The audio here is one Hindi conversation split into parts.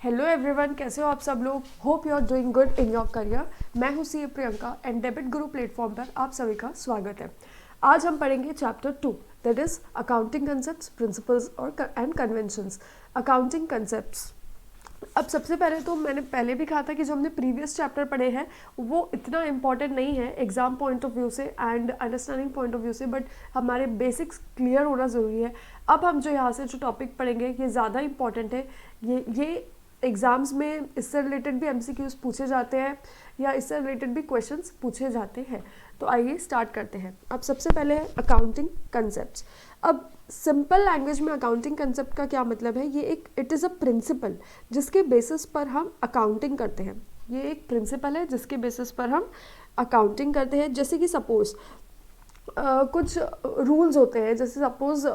हेलो एवरीवन, कैसे हो आप सब लोग। Hope you are doing good in your career. मैं हूँ C Priyanka and Debit Guru platform पर आप सभी का स्वागत है। आज हम पढ़ेंगे chapter 2, that is accounting concepts, principles और एंड कन्वेंशंस। Accounting concepts. अब सबसे पहले तो मैंने पहले भी कहा था कि जो हमने प्रीवियस चैप्टर पढ़े हैं वो इतना इम्पॉर्टेंट नहीं है एग्जाम पॉइंट ऑफ व्यू से and understanding point of view से, बट हमारे बेसिक्स क्लियर होना ज़रूरी है। अब हम जो यहाँ से जो टॉपिक पढ़ेंगे ये ज़्यादा इम्पॉर्टेंट है। ये एग्ज़ाम्स में इससे रिलेटेड भी एमसीक्यूज पूछे जाते हैं या इससे रिलेटेड भी क्वेश्चंस पूछे जाते हैं। तो आइए स्टार्ट करते हैं। अब सबसे पहले है अकाउंटिंग कंसेप्ट्स। अब सिंपल लैंग्वेज में अकाउंटिंग कंसेप्ट का क्या मतलब है, ये एक इट इज़ अ प्रिंसिपल जिसके बेसिस पर हम अकाउंटिंग करते हैं। ये एक प्रिंसिपल है जिसके बेसिस पर हम अकाउंटिंग करते हैं। जैसे कि सपोज कुछ रूल्स होते हैं, जैसे सपोज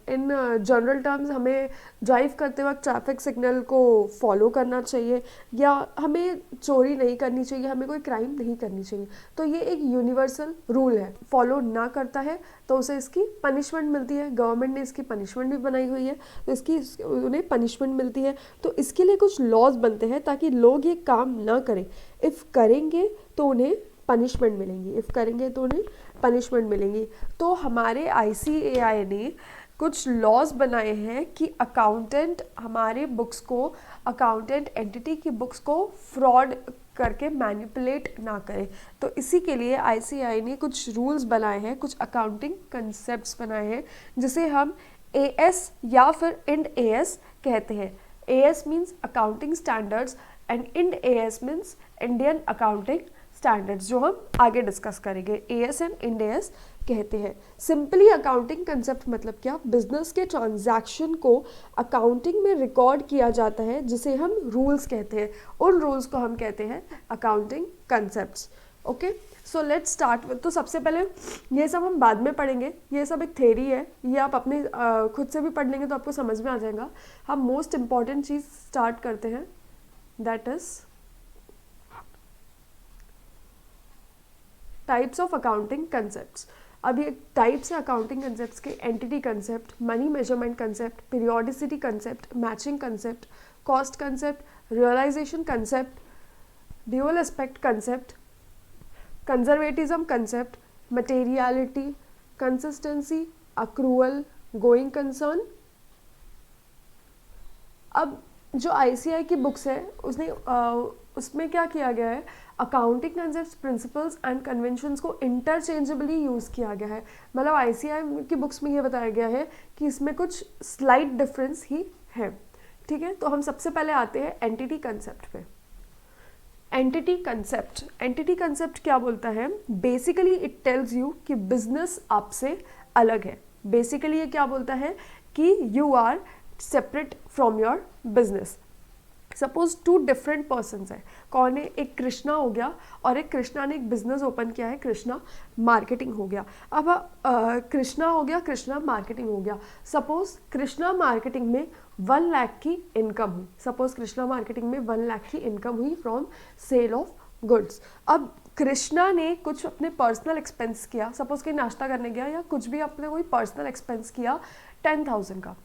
इन जनरल टर्म्स हमें ड्राइव करते वक्त ट्रैफिक सिग्नल को फॉलो करना चाहिए या हमें चोरी नहीं करनी चाहिए, हमें कोई क्राइम नहीं करनी चाहिए। तो ये एक यूनिवर्सल रूल है। फॉलो ना करता है तो उसे इसकी पनिशमेंट मिलती है। गवर्नमेंट ने इसकी पनिशमेंट भी बनाई हुई है, तो इसकी उन्हें पनिशमेंट मिलती है। तो इसके लिए कुछ लॉज बनते हैं ताकि लोग ये काम ना करें। इफ़ करेंगे तो उन्हें पनिशमेंट मिलेंगी, इफ़ करेंगे तो उन्हें पनिशमेंट मिलेंगी। तो हमारे ICAI ने कुछ लॉज बनाए हैं कि अकाउंटेंट हमारे बुक्स को, अकाउंटेंट एंटिटी की बुक्स को फ्रॉड करके मैनिपुलेट ना करे। तो इसी के लिए ICAI ने कुछ रूल्स बनाए हैं, कुछ अकाउंटिंग कंसेप्ट्स बनाए हैं जिसे हम AS या फिर इंड AS कहते हैं। AS means accounting standards and Ind AS means Indian accounting standards, जो हम आगे डिस्कस करेंगे। AS एंड इंड AS कहते हैं। सिंपली अकाउंटिंग कंसेप्ट मतलब क्या, बिजनेस के ट्रांजैक्शन को अकाउंटिंग में रिकॉर्ड किया जाता है जिसे हम रूल्स कहते हैं। उन रूल्स को हम कहते हैं accounting concepts. Okay, so let's start with. तो सबसे पहले ये सब हम बाद में पढ़ेंगे, ये सब एक थ्योरी है, ये आप अपने खुद से भी पढ़ लेंगे तो आपको समझ में आ जाएगा। हम मोस्ट इंपॉर्टेंट चीज़ स्टार्ट करते हैं, that is types of accounting concepts. अब ये टाइप्स है अकाउंटिंग कंसेप्ट्स के, entity concept, money measurement concept, periodicity concept, matching concept, cost concept, realisation concept, dual aspect concept, conservatism concept, materiality, consistency, accrual, going concern. अब जो ICAI की बुक्स है उसमें क्या किया गया है, accounting concepts, principles and conventions को इंटरचेंजेबली यूज़ किया गया है। मतलब ICAI की बुक्स में ये बताया गया है कि इसमें कुछ स्लाइट डिफरेंस ही है। ठीक है, तो हम सबसे पहले आते हैं एंटिटी कंसेप्ट पे। एंटिटी कंसेप्ट क्या बोलता है, बेसिकली इट टेल्स यू कि बिजनेस आपसे अलग है। बेसिकली ये क्या बोलता है कि you are separate from your business. Suppose 2 different persons है, कौन है, एक कृष्णा हो गया और एक कृष्णा ने एक बिजनेस ओपन किया है, कृष्णा मार्केटिंग हो गया। अब कृष्णा हो गया, कृष्णा मार्केटिंग हो गया। सपोज कृष्णा मार्केटिंग में 1 लाख की इनकम हुई, सपोज कृष्णा मार्केटिंग में 1 लाख की इनकम हुई फ्रॉम सेल ऑफ गुड्स। अब कृष्णा ने कुछ अपने पर्सनल एक्सपेंस किया, सपोज कि नाश्ता करने गया या कुछ भी अपने कोई पर्सनल एक्सपेंस किया 10,000 का,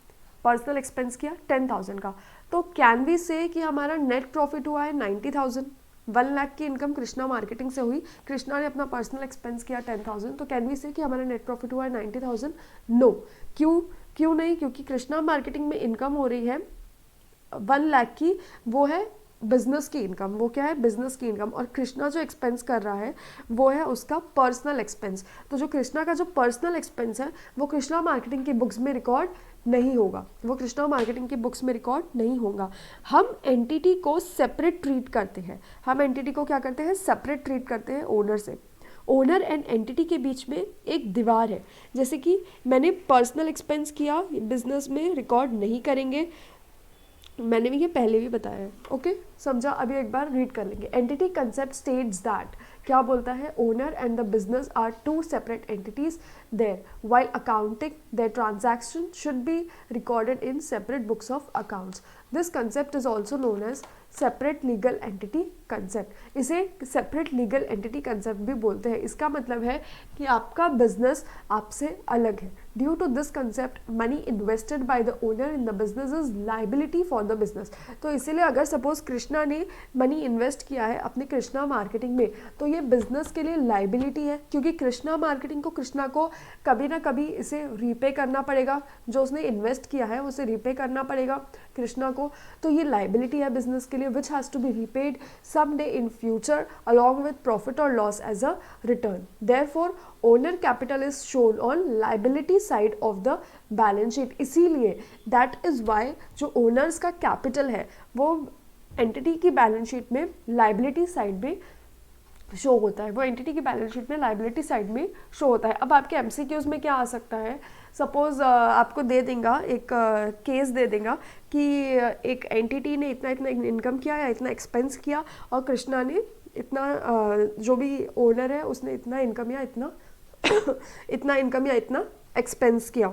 पर्सनल एक्सपेंस किया 10,000 का। तो कैन वी से कि हमारा नेट प्रॉफिट हुआ है 90,000। 1 लाख की इनकम कृष्णा मार्केटिंग से हुई, कृष्णा ने अपना पर्सनल एक्सपेंस किया 10,000, तो कैन वी से कि हमारा नेट प्रॉफिट हुआ है 90,000? नो। क्यों नहीं? क्योंकि कृष्णा मार्केटिंग में इनकम हो रही है 1 लाख की, वो है बिजनेस की इनकम। वो क्या है? बिजनेस की इनकम। और कृष्णा जो एक्सपेंस कर रहा है वो है उसका पर्सनल एक्सपेंस। तो जो कृष्णा का जो पर्सनल एक्सपेंस है वो कृष्णा मार्केटिंग की बुक्स में रिकॉर्ड नहीं होगा, वो कृष्णा मार्केटिंग की बुक्स में रिकॉर्ड नहीं होगा। हम एंटिटी को सेपरेट ट्रीट करते हैं। हम एंटिटी को क्या करते हैं? सेपरेट ट्रीट करते हैं ओनर से। ओनर एंड एंटिटी के बीच में एक दीवार है। जैसे कि मैंने पर्सनल एक्सपेंस किया, बिजनेस में रिकॉर्ड नहीं करेंगे, मैंने भी ये पहले भी बताया है। ओके, समझा, अभी एक बार रीड कर लेंगे। एंटिटी कंसेप्ट स्टेट्स दैट, क्या बोलता है, owner and the business are two separate entities there while accounting there transaction should be recorded in separate books of accounts. This concept is also known as separate legal entity concept. इसे सेपरेट लीगल एंटिटी कंसेप्ट भी बोलते हैं। इसका मतलब है कि आपका बिजनेस आपसे अलग है। Due to this concept money invested by the owner in the business is liability for the business. तो इसीलिए अगर सपोज कृष्णा ने मनी इन्वेस्ट किया है अपने कृष्णा मार्केटिंग में, तो ये बिजनेस के लिए लाइबिलिटी है, क्योंकि कृष्णा मार्केटिंग को, कृष्णा को कभी ना कभी इसे रीपे करना पड़ेगा, जो उसने इन्वेस्ट किया है उसे रीपे करना पड़ेगा कृष्णा को। तो ये लाइबिलिटी है बिजनेस के लिए, which has to be repaid someday in future along with profit or loss as a return. Therefore, owner capital is shown on liability side of the balance sheet. इसीलिए that is why जो owners का capital है वो entity की balance sheet में liability side में शो होता है, वो एंटिटी की बैलेंस शीट में लाइबिलिटी साइड में शो होता है। अब आपके एमसीक्यूज में क्या आ सकता है, सपोज आपको दे देगा एक केस दे देगा कि एक एंटिटी ने इतना इतना इनकम किया या इतना एक्सपेंस किया और कृष्णा ने इतना जो भी ओनर है उसने इतना इनकम या इतना इतना इनकम या इतना एक्सपेंस किया।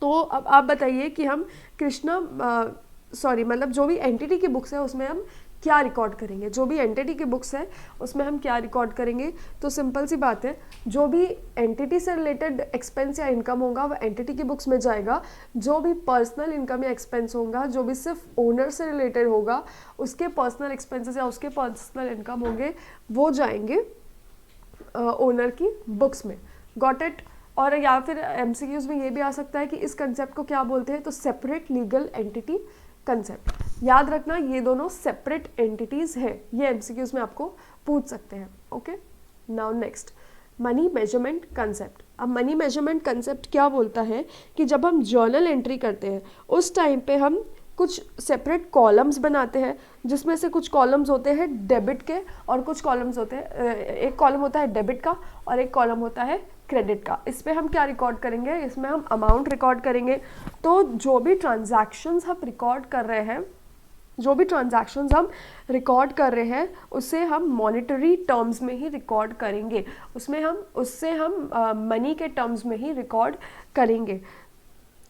तो अब आप बताइए कि हम कृष्णा मतलब जो भी एंटिटी की बुक्स है उसमें हम क्या रिकॉर्ड करेंगे, जो भी एंटिटी की बुक्स है उसमें हम क्या रिकॉर्ड करेंगे। तो सिंपल सी बात है, जो भी एंटिटी से रिलेटेड एक्सपेंस या इनकम होगा वो एंटिटी की बुक्स में जाएगा। जो भी पर्सनल इनकम या एक्सपेंस होगा, जो भी सिर्फ ओनर से रिलेटेड होगा, उसके पर्सनल एक्सपेंसेस या उसके पर्सनल इनकम होंगे वो जाएंगे ओनर की बुक्स में। Got it. और या फिर एमसीक्यूज में ये भी आ सकता है कि इस कंसेप्ट को क्या बोलते हैं, तो सेपरेट लीगल एंटिटी कंसेप्ट। याद रखना ये दोनों सेपरेट एंटिटीज है, ये एमसीक्यूज में आपको पूछ सकते हैं। Okay, now next, money measurement concept. अब मनी मेजरमेंट कंसेप्ट क्या बोलता है कि जब हम जर्नल एंट्री करते हैं उस टाइम पे हम कुछ सेपरेट कॉलम्स बनाते हैं, जिसमें से कुछ कॉलम्स होते हैं डेबिट के और कुछ कॉलम्स होते हैं, एक कॉलम होता है डेबिट का और एक कॉलम होता है क्रेडिट का। इस पे हम क्या रिकॉर्ड करेंगे, इसमें हम अमाउंट रिकॉर्ड करेंगे। तो जो भी ट्रांजैक्शंस हम रिकॉर्ड कर रहे हैं, उससे हम मॉनेटरी टर्म्स में ही रिकॉर्ड करेंगे, उससे हम मनी के टर्म्स में ही रिकॉर्ड करेंगे।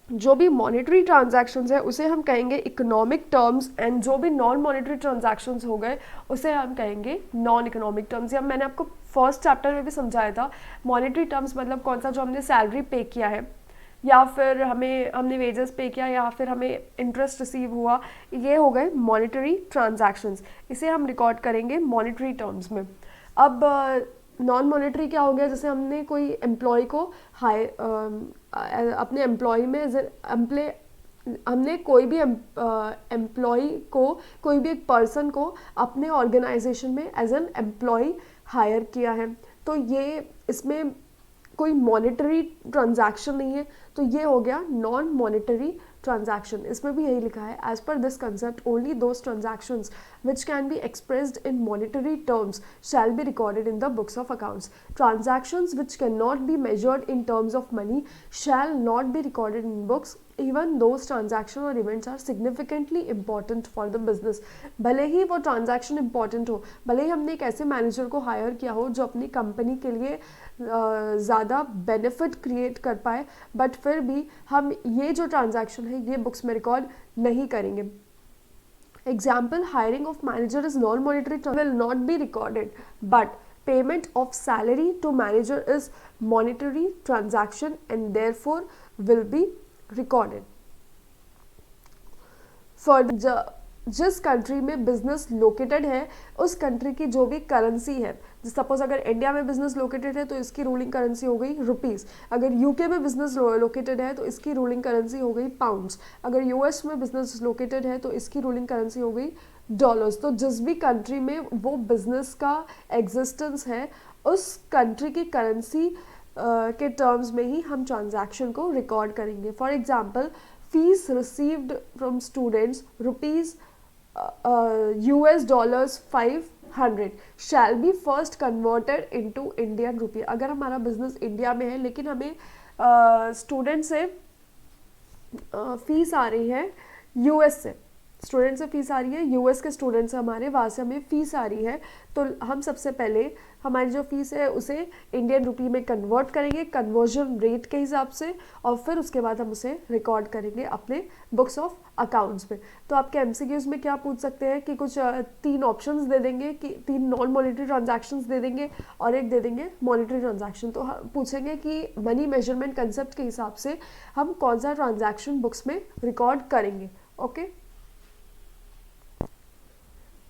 जो भी मॉनेटरी ट्रांजैक्शंस है उसे हम कहेंगे इकोनॉमिक टर्म्स, एंड जो भी नॉन मॉनेटरी ट्रांजैक्शंस हो गए उसे हम कहेंगे नॉन इकोनॉमिक टर्म्स। या मैंने आपको फर्स्ट चैप्टर में भी समझाया था, मॉनेटरी टर्म्स मतलब कौन सा, जो हमने सैलरी पे किया है या फिर हमने वेजेस पे किया या फिर हमें इंटरेस्ट रिसीव हुआ, ये हो गए मॉनेटरी ट्रांजैक्शंस, इसे हम रिकॉर्ड करेंगे मॉनेटरी टर्म्स में। अब नॉन मॉनेटरी क्या हो गया, जैसे हमने कोई एम्प्लॉय को अपने एम्प्लॉय में हमने कोई भी एम्प्लॉय को, कोई भी एक पर्सन को अपने ऑर्गेनाइजेशन में एज एन एम्प्लॉय हायर किया है, तो ये इसमें कोई मॉनेटरी ट्रांजैक्शन नहीं है, तो ये हो गया नॉन मॉनेटरी ट्रांजैक्शन। इसमें भी यही लिखा है, as per this concept only those transactions which can be expressed in monetary terms shall be recorded in the books of accounts. Transactions which cannot be measured in terms of money shall not be recorded in books, even those transactions or events are significantly important for the business. भले ही वो ट्रांजैक्शन इंपॉर्टेंट हो, भले ही हमने एक ऐसे मैनेजर को हायर किया हो जो अपनी कंपनी के लिए ज़्यादा बेनिफिट क्रिएट कर पाए, बट फिर भी हम ये जो ट्रांजैक्शन है ये बुक्स में रिकॉर्ड नहीं करेंगे। Example, hiring of manager is non-monetary will not be recorded, but payment of salary to manager is monetary transaction and therefore will be recorded. For जिस कंट्री में बिजनेस लोकेटेड है उस कंट्री की जो भी करेंसी है, सपोज अगर इंडिया में बिजनेस लोकेटेड है तो इसकी रूलिंग करेंसी हो गई रुपीस, अगर यूके में बिजनेस लोकेटेड है तो इसकी रूलिंग करेंसी हो गई पाउंड्स, अगर यूएस में बिजनेस लोकेटेड है तो इसकी रूलिंग करेंसी हो गई डॉलर्स। तो जिस भी कंट्री में वो बिजनेस का एग्जिस्टेंस है उस कंट्री की करेंसी के टर्म्स में ही हम ट्रांजैक्शन को रिकॉर्ड करेंगे। For example, fees received from students rupees $500 shall be first converted into Indian rupee। अगर हमारा बिजनेस इंडिया में है लेकिन हमें स्टूडेंट से फीस आ रही है यूएस से, स्टूडेंट से फीस आ रही है, यूएस के स्टूडेंट्स हमारे, वहाँ से हमें फ़ीस आ रही है, तो हम सबसे पहले हमारी जो फ़ीस है उसे इंडियन रुपी में कन्वर्ट करेंगे कन्वर्जन रेट के हिसाब से, और फिर उसके बाद हम उसे रिकॉर्ड करेंगे अपने बुक्स ऑफ अकाउंट्स में। तो आपके एमसीक्यूज में क्या पूछ सकते हैं कि कुछ 3 ऑप्शंस दे देंगे, कि 3 नॉन मॉनिटरी ट्रांजैक्शंस दे देंगे और एक दे देंगे मॉनिटरी ट्रांजैक्शन। तो पूछेंगे कि मनी मेजरमेंट कंसेप्ट के हिसाब से हम कौन सा ट्रांजैक्शन बुक्स में रिकॉर्ड करेंगे। Okay,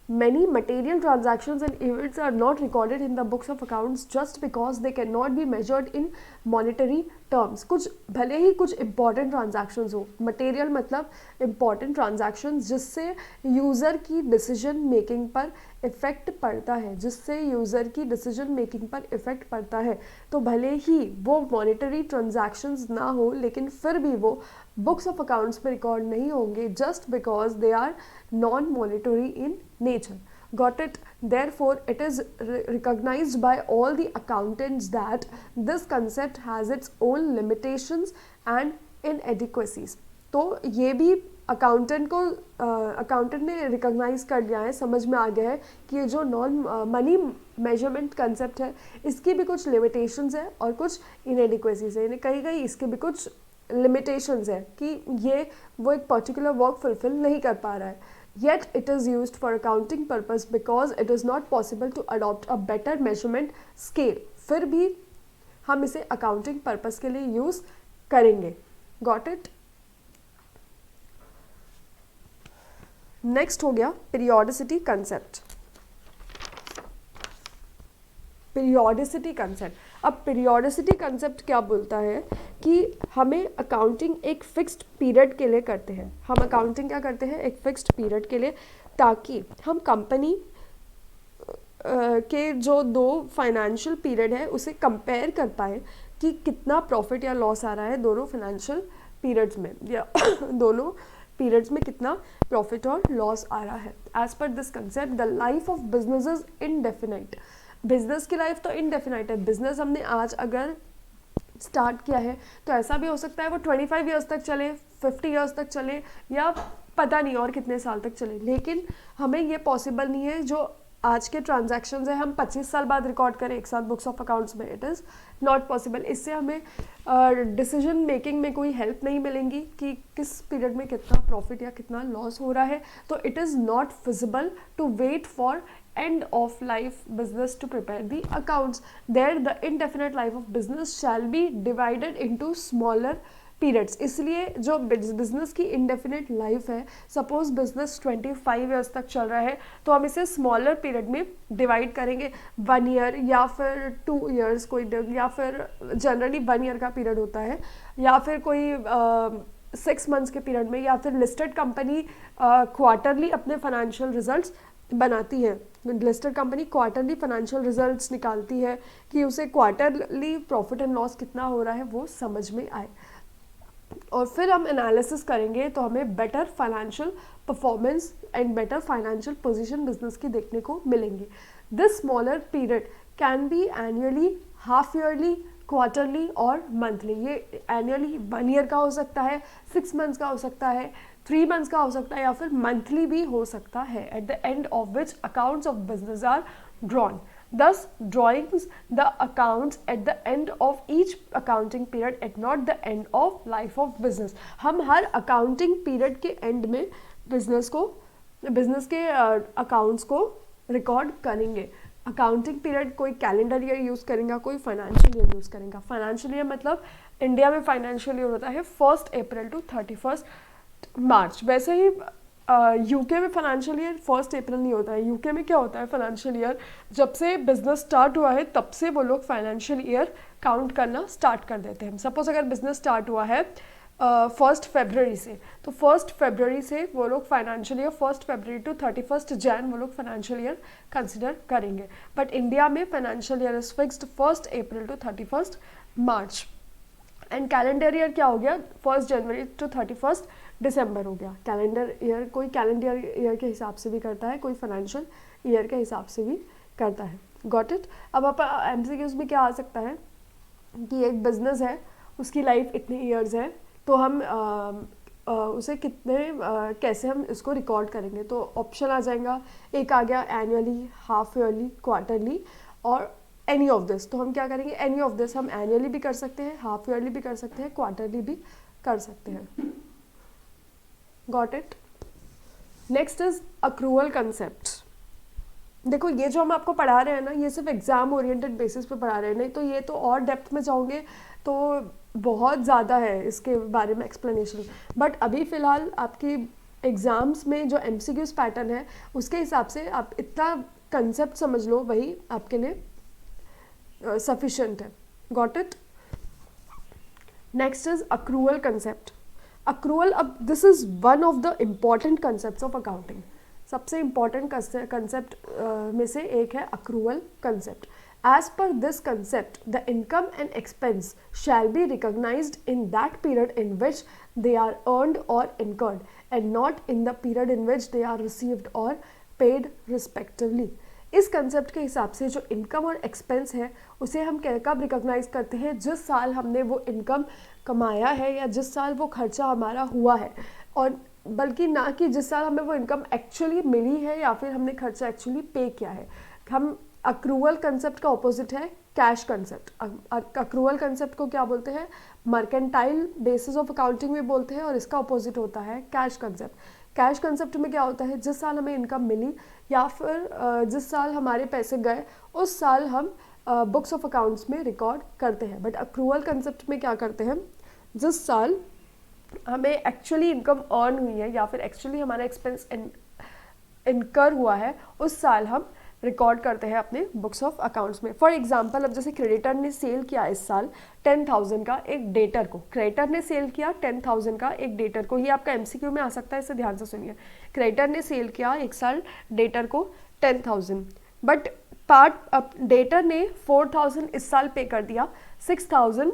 Many material transactions and events are not recorded in the books of accounts just because they cannot be measured in monetary terms. कुछ भले ही कुछ important transactions हो, material मतलब important transactions जिससे यूज़र की decision making पर इफ़ेक्ट पड़ता है, जिससे यूज़र की डिसीजन मेकिंग पर इफ़ेक्ट पड़ता है, तो भले ही वो मॉनेटरी ट्रांजैक्शंस ना हो लेकिन फिर भी वो बुक्स ऑफ अकाउंट्स में रिकॉर्ड नहीं होंगे just because they are non monetary in nature. Got it? Therefore, it is recognized by all the accountants that this concept has its own limitations and inadequacies. तो ये भी अकाउंटेंट ने रिकॉग्नाइज कर लिया है, समझ में आ गया है कि ये जो नॉन मनी मेजरमेंट कंसेप्ट है इसकी भी कुछ लिमिटेशंस है और कुछ इनएडिक्वेसीज है, कहीं कहीं इसके भी कुछ लिमिटेशंस है कि ये वो एक पर्टिकुलर वर्क फुलफिल नहीं कर पा रहा है। Yet it is used for accounting purpose because it is not possible to adopt a better measurement scale. फिर भी हम इसे accounting purpose के लिए use करेंगे। Got it? Next हो गया periodicity concept. Periodicity concept. अब पीरियोडिसिटी कंसेप्ट क्या बोलता है कि हमें अकाउंटिंग एक फिक्स्ड पीरियड के लिए करते हैं, हम अकाउंटिंग क्या करते हैं एक फिक्स्ड पीरियड के लिए, ताकि हम कंपनी के जो 2 फाइनेंशियल पीरियड है उसे कंपेयर कर पाए कि कितना प्रॉफिट या लॉस आ रहा है दोनों फाइनेंशियल पीरियड्स में, या दोनों पीरियड्स में कितना प्रॉफिट और लॉस आ रहा है। As per this concept the life of business is indefinite. Business की लाइफ तो इनडेफिनाइट है। बिजनेस हमने आज अगर स्टार्ट किया है तो ऐसा भी हो सकता है वो 25 ईयर्स तक चले, 50 ईयर्स तक चले, या पता नहीं और कितने साल तक चले, लेकिन हमें ये पॉसिबल नहीं है जो आज के ट्रांजैक्शंस है हम 25 साल बाद रिकॉर्ड करें एक साथ बुक्स ऑफ अकाउंट्स में। It is not possible. इससे हमें डिसीजन मेकिंग में कोई हेल्प नहीं मिलेंगी कि किस पीरियड में कितना प्रॉफिट या कितना लॉस हो रहा है। तो it is not feasible to wait for end of life business to prepare the accounts. There the indefinite life of business shall be divided into smaller periods. इसलिए जो बिजनेस की indefinite life है, सपोज बिजनेस 25 ईयर्स तक चल रहा है तो हम इसे स्मॉलर पीरियड में डिवाइड करेंगे, 1 ईयर या फिर 2 ईयर्स कोई, या फिर जनरली 1 ईयर का पीरियड होता है, या फिर कोई 6 मंथ्स के पीरियड में, या फिर लिस्टेड कंपनी क्वार्टरली अपने फाइनेंशियल रिजल्ट्स बनाती है। Listed company quarterly financial results निकालती है कि उसे क्वार्टरली प्रॉफिट एंड लॉस कितना हो रहा है वो समझ में आए, और फिर हम एनालिसिस करेंगे तो हमें better financial performance and better financial position business की देखने को मिलेंगी। This smaller period can be annually, half yearly, quarterly और मंथली। ये एनुअली 1 ईयर का हो सकता है, 6 मंथ्स का हो सकता है, 3 मंथ्स का हो सकता है, या फिर मंथली भी हो सकता है, at the end of which accounts of business are drawn. Thus, drawings the accounts at the end of each accounting period at not the end of life of business. हम हर accounting period के end में बिजनेस के अकाउंट्स को रिकॉर्ड करेंगे। अकाउंटिंग पीरियड कोई कैलेंडर ईयर यूज़ करेगा, कोई फाइनेंशियल ईयर यूज़ करेगा। फाइनेंशियल ईयर मतलब इंडिया में फाइनेंशियल ईयर होता है 1 अप्रैल टू 31 मार्च। वैसे ही यूके में फाइनेंशियल ईयर 1 अप्रैल नहीं होता है। यूके में क्या होता है, फाइनेंशियल ईयर जब से बिजनेस स्टार्ट हुआ है तब से वो लोग फाइनेंशियल ईयर काउंट करना स्टार्ट कर देते हैं। सपोज अगर बिजनेस स्टार्ट हुआ है 1 फरवरी से, तो 1 फरवरी से वो लोग फाइनेंशियल ईयर 1 फरवरी टू 31 जैन वो लोग फाइनेंशियल ईयर कंसिडर करेंगे। बट इंडिया में financial year is fixed 1 April to 31 March. And calendar year क्या हो गया, 1 जनवरी टू 31 दिसंबर हो गया। कैलेंडर ईयर कोई कैलेंडर ईयर के हिसाब से भी करता है, कोई फाइनेंशियल ईयर के हिसाब से भी करता है। Got it. अब आप एमसीक्यूज में क्या आ सकता है कि एक बिजनेस है, उसकी लाइफ इतने ईयर्स है, तो हम उसे कितने कैसे हम इसको रिकॉर्ड करेंगे। तो ऑप्शन आ जाएगा, एक आ गया एनुअली, हाफ ईयरली, क्वार्टरली और एनी ऑफ दिस। तो हम क्या करेंगे, एनी ऑफ दिस हम एनुअली भी कर सकते हैं, हाफ ईयरली भी कर सकते हैं, क्वार्टरली भी कर सकते हैं। Got it. Next is accrual concept. देखो ये जो हम आपको पढ़ा रहे हैं ना, ये सिर्फ एग्जाम ओरिएंटेड बेसिस पे पढ़ा रहे हैं, नहीं तो ये तो और डेप्थ में जाओगे तो बहुत ज़्यादा है इसके बारे में एक्सप्लेनेशन। बट अभी फ़िलहाल आपकी एग्ज़ाम्स में जो MCQs पैटर्न है उसके हिसाब से आप इतना कंसेप्ट समझ लो, वही आपके लिए सफिशेंट है। Got it. Next is accrual concept. Accrual, अब this is one of the important concept of accounting. सबसे इम्पॉर्टेंट कंसेप्ट में से एक है accrual concept. As per this concept the income and expense shall be recognised in that period in which they are earned और incurred and not in the period in which they are received और पेड रिस्पेक्टिवली। इस कंसेप्ट के हिसाब से जो इनकम और एक्सपेंस है उसे हम कब रिकॉग्नाइज करते हैं, जिस साल हमने वो इनकम कमाया है या जिस साल वो खर्चा हमारा हुआ है, और बल्कि ना कि जिस साल हमें वो इनकम एक्चुअली मिली है या फिर हमने खर्चा एक्चुअली पे किया है। हम अक्रूवल कंसेप्ट का ऑपोजिट है कैश कंसेप्ट। अक्रूवल कंसेप्ट को क्या बोलते हैं, मर्केंटाइल बेसिस ऑफ अकाउंटिंग में बोलते हैं, और इसका ऑपोजिट होता है कैश कंसेप्ट। कैश कंसेप्ट में क्या होता है, जिस साल हमें इनकम मिली या फिर जिस साल हमारे पैसे गए उस साल हम बुक्स ऑफ अकाउंट्स में रिकॉर्ड करते हैं। बट अक्रूवल कंसेप्ट में क्या करते हैं, जिस साल हमें एक्चुअली इनकम अर्न हुई है या फिर एक्चुअली हमारा एक्सपेंस इनकर हुआ है उस साल हम रिकॉर्ड करते हैं अपने बुक्स ऑफ अकाउंट्स में। फॉर एग्जांपल, अब जैसे क्रेडिटर ने सेल किया इस साल 10,000 का एक डेटर को, क्रेडिटर ने सेल किया 10,000 का एक डेटर को, ये आपका MCQ में आ सकता है, इसे ध्यान से सुनिए। क्रेडिटर ने सेल किया एक साल डेटर को 10,000, बट डेटर ने 4,000 इस साल पे कर दिया, 6,000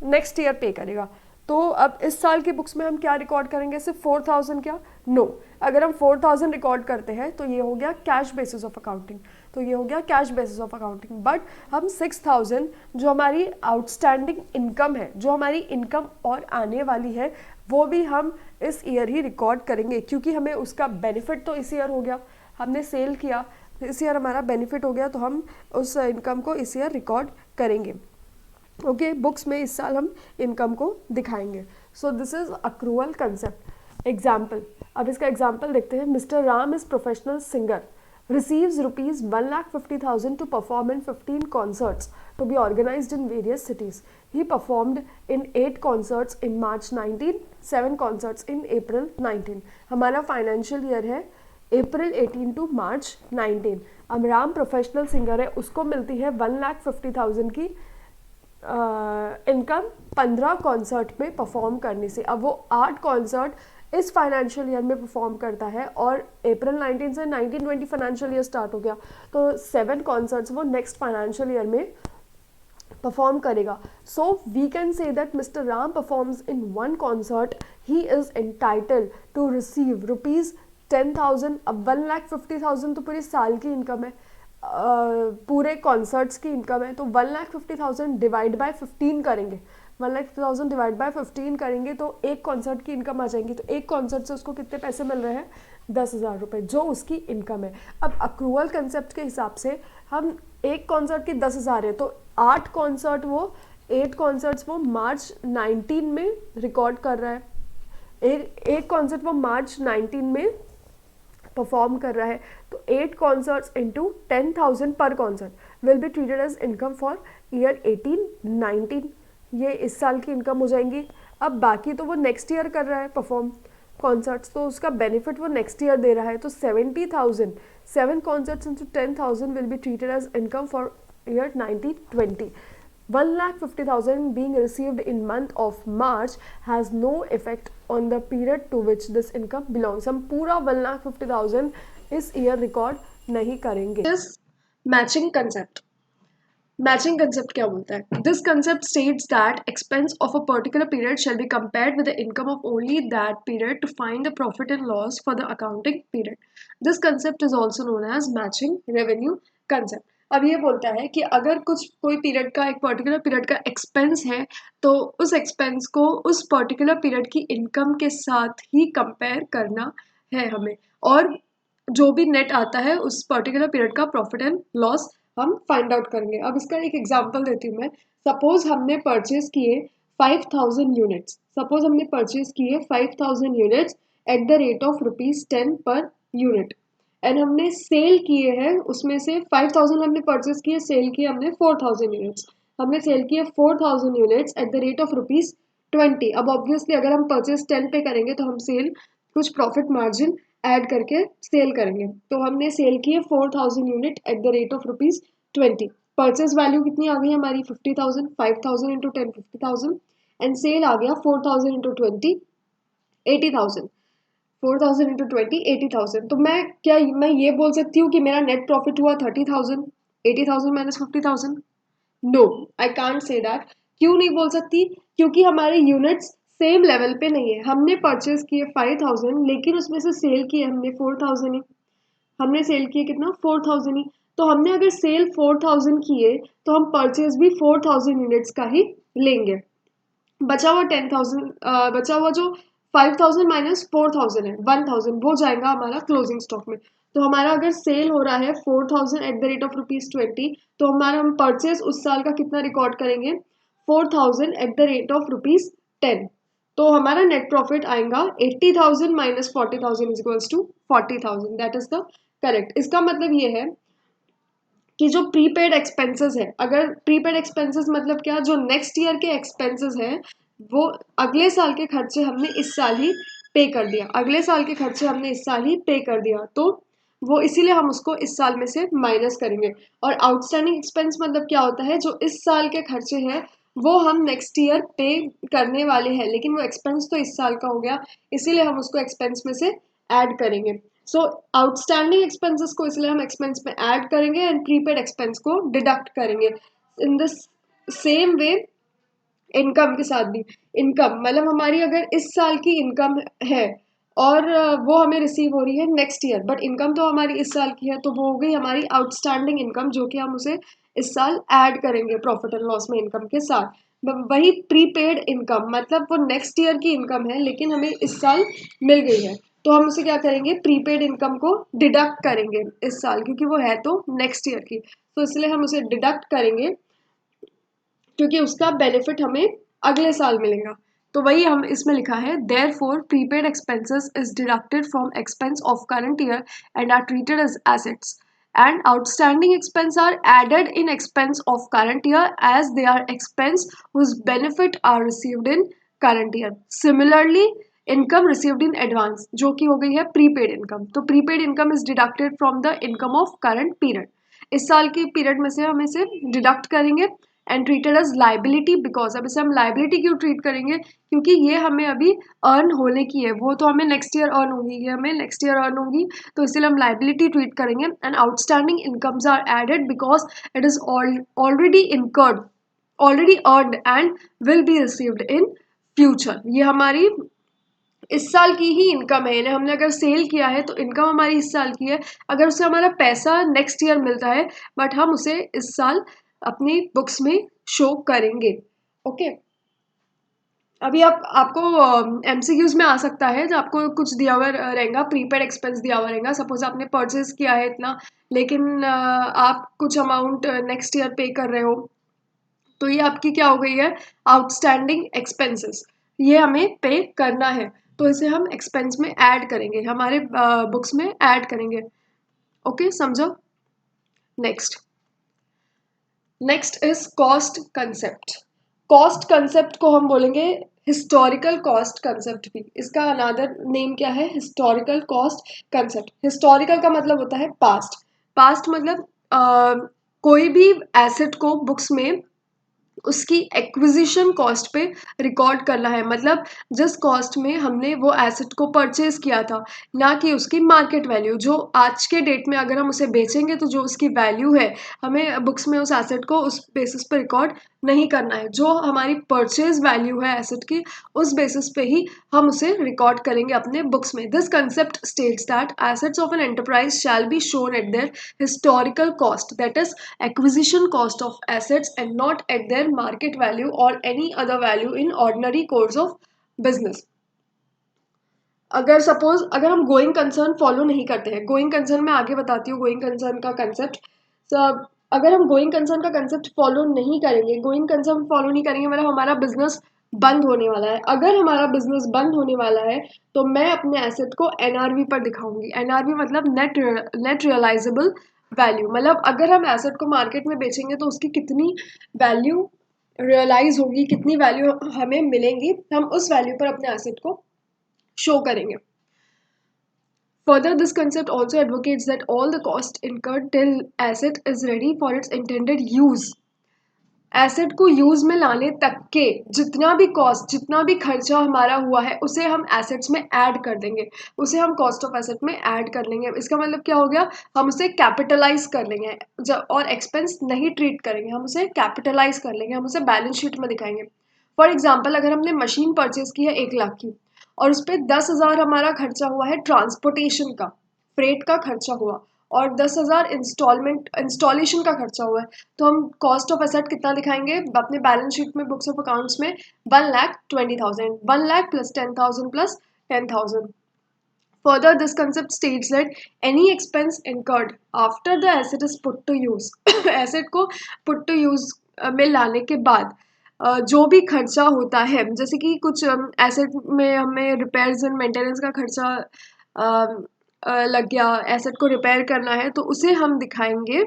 नेक्स्ट ईयर पे करेगा। तो अब इस साल की बुक्स में हम क्या रिकॉर्ड करेंगे, सिर्फ 4,000 क्या? नो। अगर हम 4,000 रिकॉर्ड करते हैं तो ये हो गया कैश बेसिस ऑफ अकाउंटिंग, तो ये हो गया cash basis of accounting. But हम 6,000 जो हमारी आउटस्टैंडिंग इनकम है, जो हमारी इनकम और आने वाली है, वो भी हम इस ईयर ही रिकॉर्ड करेंगे, क्योंकि हमें उसका बेनिफिट तो इस ईयर हो गया, हमने सेल किया इस ईयर, हमारा बेनिफिट हो गया, तो हम उस इनकम को इस ईयर रिकॉर्ड करेंगे। ओके, बुक्स में इस साल हम इनकम को दिखाएंगे। So this is accrual concept. Example, अब इसका एग्जाम्पल देखते हैं। Mister Ram is professional singer, receives rupees 1,50,000 to perform in 15 concerts to be organized in various cities. He performed in 8 concerts in March 19, 7 concerts in April 19. हमारा फाइनेंशियल ईयर है अप्रैल 18 टू मार्च 19। अब राम प्रोफेशनल सिंगर है, उसको मिलती है 1,50,000 की इनकम 15 कॉन्सर्ट में परफॉर्म करने से। अब वो 8 कॉन्सर्ट इस फाइनेंशियल ईयर में परफॉर्म करता है और अप्रैल 19 से 19-20 फाइनेंशियल ईयर स्टार्ट हो गया, तो 7 कॉन्सर्ट्स वो नेक्स्ट फाइनेंशियल ईयर में परफॉर्म करेगा। So we can say that mister Ram performs in 1 concert, he is entitled to receive rupees 10,000। अब 1,50,000 तो पूरे साल की इनकम है, पूरे कॉन्सर्ट्स की इनकम है, तो 1,50,000 डिवाइड बाय 15 करेंगे, 1,50,000 डिवाइड बाय 15 करेंगे तो एक कॉन्सर्ट की इनकम आ जाएंगी। तो एक कॉन्सर्ट से उसको कितने पैसे मिल रहे हैं, 10,000 रुपये, जो उसकी इनकम है। अब अक्रूवल कंसेप्ट के हिसाब से हम एक कॉन्सर्ट की 10,000 है, तो 8 कॉन्सर्ट्स वो मार्च 19 में रिकॉर्ड कर रहा है, एक कॉन्सर्ट वो मार्च 19 में परफॉर्म कर रहा है, तो 8 कॉन्सर्ट्स इंटू 10,000 पर concert will be treated as income for year 18-19। ये इस साल की इनकम हो जाएंगी। अब बाकी तो वो नेक्स्ट ईयर कर रहा है परफॉर्म कॉन्सर्ट्स, तो उसका बेनिफिट वो नेक्स्ट ईयर दे रहा है, तो 70,000 7 concerts into 10,000 will be treated as income for year 19-20। 1,50,000 being received in month of March has no effect on the period to which this income belongs. हम पूरा 1,50,000 इस ईयर रिकॉर्ड नहीं करेंगे। Matching concept. मैचिंग कंसेप्ट क्या बोलता है? This concept states that expense of a particular period shall be compared with the income of only that period to find the profit and loss for the accounting period. This concept is also known as matching revenue concept. अब ये बोलता है कि अगर कोई पीरियड का, एक पर्टिकुलर पीरियड का एक्सपेंस है, तो उस एक्सपेंस को उस पर्टिकुलर पीरियड की इनकम के साथ ही कंपेयर करना है हमें, और जो भी नेट आता है उस पर्टिकुलर पीरियड का प्रॉफिट एंड लॉस हम फाइंड आउट करेंगे। अब इसका एक एग्जांपल देती हूँ मैं। सपोज हमने परचेज किए 5000 यूनिट्स, सपोज हमने परचेज किए 5000 units at the rate of ₹10 per unit, and हमने सेल किए हैं उसमें से 5000 हमने परचेज किए, सेल किए हमने 4000 यूनिट्स, हमने सेल किए 4000 units at the rate of ₹20। अब ऑब्वियसली अगर हम परचेज 10 पे करेंगे तो हम सेल कुछ प्रॉफिट मार्जिन ऐड करके सेल करेंगे। तो हमने सेल किए 4000 unit at the rate of ₹20। Purchase value कितनी आ गई हमारी 50,000, 5000 इंटू 10 50,000, एंड सेल आ गया 4000 इंटू 20 80,000, 4000 इंटू 20 80,000। तो मैं ये बोल सकती हूँ कि मेरा नेट प्रॉफिट हुआ 30,000, 80,000 minus 50,000? No, I can't say that. क्यों नहीं बोल सकती? क्योंकि हमारे यूनिट्स सेम लेवल पे नहीं है। हमने परचेज किए 5000 लेकिन उसमें से सेल किए हमने 4000 ही। हमने सेल किए कितना 4000 ही। तो हमने अगर सेल 4000 किए तो हम परचेज भी 4000 यूनिट्स का ही लेंगे। बचा हुआ 10,000, बचा हुआ जो 5000 माइनस 4000 है 1000, वो जाएगा हमारा क्लोजिंग स्टॉक में। तो हमारा अगर सेल हो रहा है 4000 एट द रेट ऑफ ₹20, तो हमारा हम परचेज उस साल का कितना रिकॉर्ड करेंगे 4000 एट द रेट ऑफ ₹10। तो हमारा नेट प्रॉफिट आएगा 80,000 minus 40,000 is equals to 40,000। That is the correct. इसका मतलब ये है कि जो प्रीपेड एक्सपेंसेस है, अगर प्रीपेड एक्सपेंसेस मतलब क्या, जो नेक्स्ट ईयर के एक्सपेंसेस हैं वो अगले साल के खर्चे हमने इस साल ही पे कर दिया, अगले साल के खर्चे हमने इस साल ही पे कर दिया, तो वो इसीलिए हम उसको इस साल में से माइनस करेंगे। और आउटस्टैंडिंग एक्सपेंस मतलब क्या होता है, जो इस साल के खर्चे हैं वो हम नेक्स्ट ईयर पे करने वाले हैं, लेकिन वो एक्सपेंस तो इस साल का हो गया, इसीलिए हम उसको एक्सपेंस में से ऐड करेंगे। सो आउटस्टैंडिंग एक्सपेंसेस को इसलिए हम एक्सपेंस में ऐड करेंगे एंड प्रीपेड एक्सपेंस को डिडक्ट करेंगे। In this same way income के साथ भी, इनकम मतलब हमारी अगर इस साल की इनकम है और वो हमें रिसीव हो रही है नेक्स्ट ईयर, बट इनकम तो हमारी इस साल की है, तो वो हो गई हमारी आउटस्टैंडिंग इनकम, जो कि हम उसे इस साल ऐड करेंगे प्रॉफिट एंड लॉस में इनकम के साथ। वही प्रीपेड इनकम मतलब वो नेक्स्ट ईयर की इनकम है लेकिन हमें इस साल मिल गई है, तो हम उसे क्या करेंगे प्रीपेड इनकम को डिडक्ट करेंगे इस साल, क्योंकि वो है तो नेक्स्ट ईयर की, तो इसलिए हम उसे डिडक्ट करेंगे क्योंकि उसका बेनिफिट हमें अगले साल मिलेगा। तो वही हम इसमें लिखा है, therefore prepaid expenses is deducted from expense of current year and are treated as assets, and outstanding expense are added in expense of current year as they are expense whose benefit are received in current year. Similarly, income received in advance जो कि हो गई है prepaid income, तो prepaid income is deducted from the income of current period. इस साल की पीरियड में से हम इसे डिडक्ट करेंगे and treated as liability, because अब इसे हम लाइबिलिटी क्यों ट्रीट करेंगे, क्योंकि ये हमें अभी अर्न होने की है, वो तो हमें नेक्स्ट ईयर अर्न होगी, ये हमें नेक्स्ट ईयर अर्न होगी, तो इसलिए हम लाइबिलिटी ट्रीट करेंगे। And outstanding incomes are added because it is already incurred, already earned and will be received in future. ये हमारी इस साल की ही इनकम है, यानी हमने अगर सेल किया है तो इनकम हमारी इस साल की है, अगर उसे हमारा पैसा नेक्स्ट ईयर मिलता है बट हम उसे इस साल अपनी बुक्स में शो करेंगे। ओके, अभी आपको एमसीक्यूज में आ सकता है, जब आपको कुछ दिया हुआ रहेगा, प्रीपेड एक्सपेंस दिया हुआ रहेगा, सपोज आपने परचेज किया है इतना, लेकिन आप कुछ अमाउंट नेक्स्ट ईयर पे कर रहे हो, तो ये आपकी क्या हो गई है आउटस्टैंडिंग एक्सपेंसेस, ये हमें पे करना है, तो इसे हम एक्सपेंस में ऐड करेंगे, हमारे बुक्स में ऐड करेंगे। ओके, समझो। Next next is cost concept. Cost concept को हम बोलेंगे हिस्टोरिकल कॉस्ट कंसेप्ट भी, इसका अनदर नेम क्या है हिस्टोरिकल कॉस्ट कंसेप्ट। हिस्टोरिकल का मतलब होता है पास्ट, पास्ट मतलब कोई भी एसेट को बुक्स में उसकी एक्विजिशन कॉस्ट पे रिकॉर्ड करना है, मतलब जिस कॉस्ट में हमने वो एसेट को परचेज किया था, ना कि उसकी मार्केट वैल्यू, जो आज के डेट में अगर हम उसे बेचेंगे तो जो उसकी वैल्यू है, हमें बुक्स में उस एसेट को उस बेसिस पर रिकॉर्ड नहीं करना है। जो हमारी परचेज वैल्यू है एसेट की, उस बेसिस पे ही हम उसे रिकॉर्ड करेंगे अपने बुक्स में। This concept states that assets of an enterprise shall be shown at their historical cost, that is acquisition cost of assets, and not at their market value और any other value in ordinary course of business. अगर हम गोइंग कंसर्न फॉलो नहीं करते हैं, गोइंग कंसर्न मैं आगे बताती हूँ गोइंग कंसर्न का कंसेप्ट। अगर हम गोइंग कंसर्न का कंसेप्ट फॉलो नहीं करेंगे, गोइंग कंसर्न फॉलो नहीं करेंगे मतलब हमारा बिजनेस बंद होने वाला है। अगर हमारा बिजनेस बंद होने वाला है तो मैं अपने एसेट को एनआरवी पर दिखाऊंगी। एनआरवी मतलब नेट रियलाइजेबल वैल्यू, मतलब अगर हम एसेट को मार्केट में बेचेंगे तो उसकी कितनी वैल्यू रियलाइज होगी, कितनी वैल्यू हमें मिलेंगी, हम उस वैल्यू पर अपने एसेट को शो करेंगे। Further, this concept also advocates that all the cost incurred till asset is ready for its intended use, asset को यूज में लाने तक के जितना भी कॉस्ट, जितना भी खर्चा हमारा हुआ है, उसे हम एसेट्स में ऐड कर देंगे, उसे हम कॉस्ट ऑफ एसेट में ऐड कर लेंगे। इसका मतलब क्या हो गया, हम उसे कैपिटलाइज कर लेंगे और एक्सपेंस नहीं ट्रीट करेंगे, हम उसे कैपिटलाइज कर लेंगे, हम उसे बैलेंस शीट में दिखाएंगे। फॉर एग्जाम्पल, अगर हमने मशीन परचेज की है 1 लाख की और उस पर 10,000 हमारा खर्चा हुआ है ट्रांसपोर्टेशन का, फ्रेट का खर्चा हुआ, और 10,000 इंस्टॉलेशन का खर्चा हुआ है, तो हम कॉस्ट ऑफ एसेट कितना दिखाएंगे अपने बैलेंस शीट में, बुक्स ऑफ अकाउंट्स में, 1,20,000, 1 lakh plus 10,000 plus 10,000। Further, this concept states that any expense incurred after the asset is put to use, asset को put to use में लाने के बाद जो भी खर्चा होता है, जैसे कि कुछ एसेट में हमें रिपेयर्स एंड मेंटेनेंस का खर्चा लग गया, एसेट को रिपेयर करना है, तो उसे हम दिखाएंगे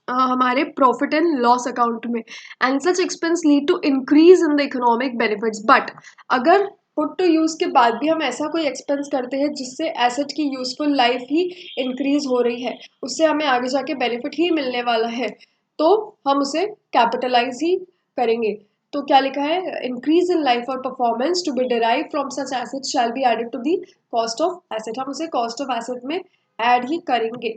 हमारे प्रॉफिट एंड लॉस अकाउंट में। And such expense lead to increase in the economic benefits, but अगर पुट टू यूज के बाद भी हम ऐसा कोई एक्सपेंस करते हैं जिससे एसेट की यूजफुल लाइफ ही इंक्रीज हो रही है, उससे हमें आगे जाके बेनिफिट ही मिलने वाला है, तो हम उसे कैपिटलाइज ही करेंगे। तो क्या लिखा है, इंक्रीज इन लाइफ और performance to be derive from such asset shall be added to the cost of asset, हम उसे कॉस्ट ऑफ एसेट में ऐड ही करेंगे।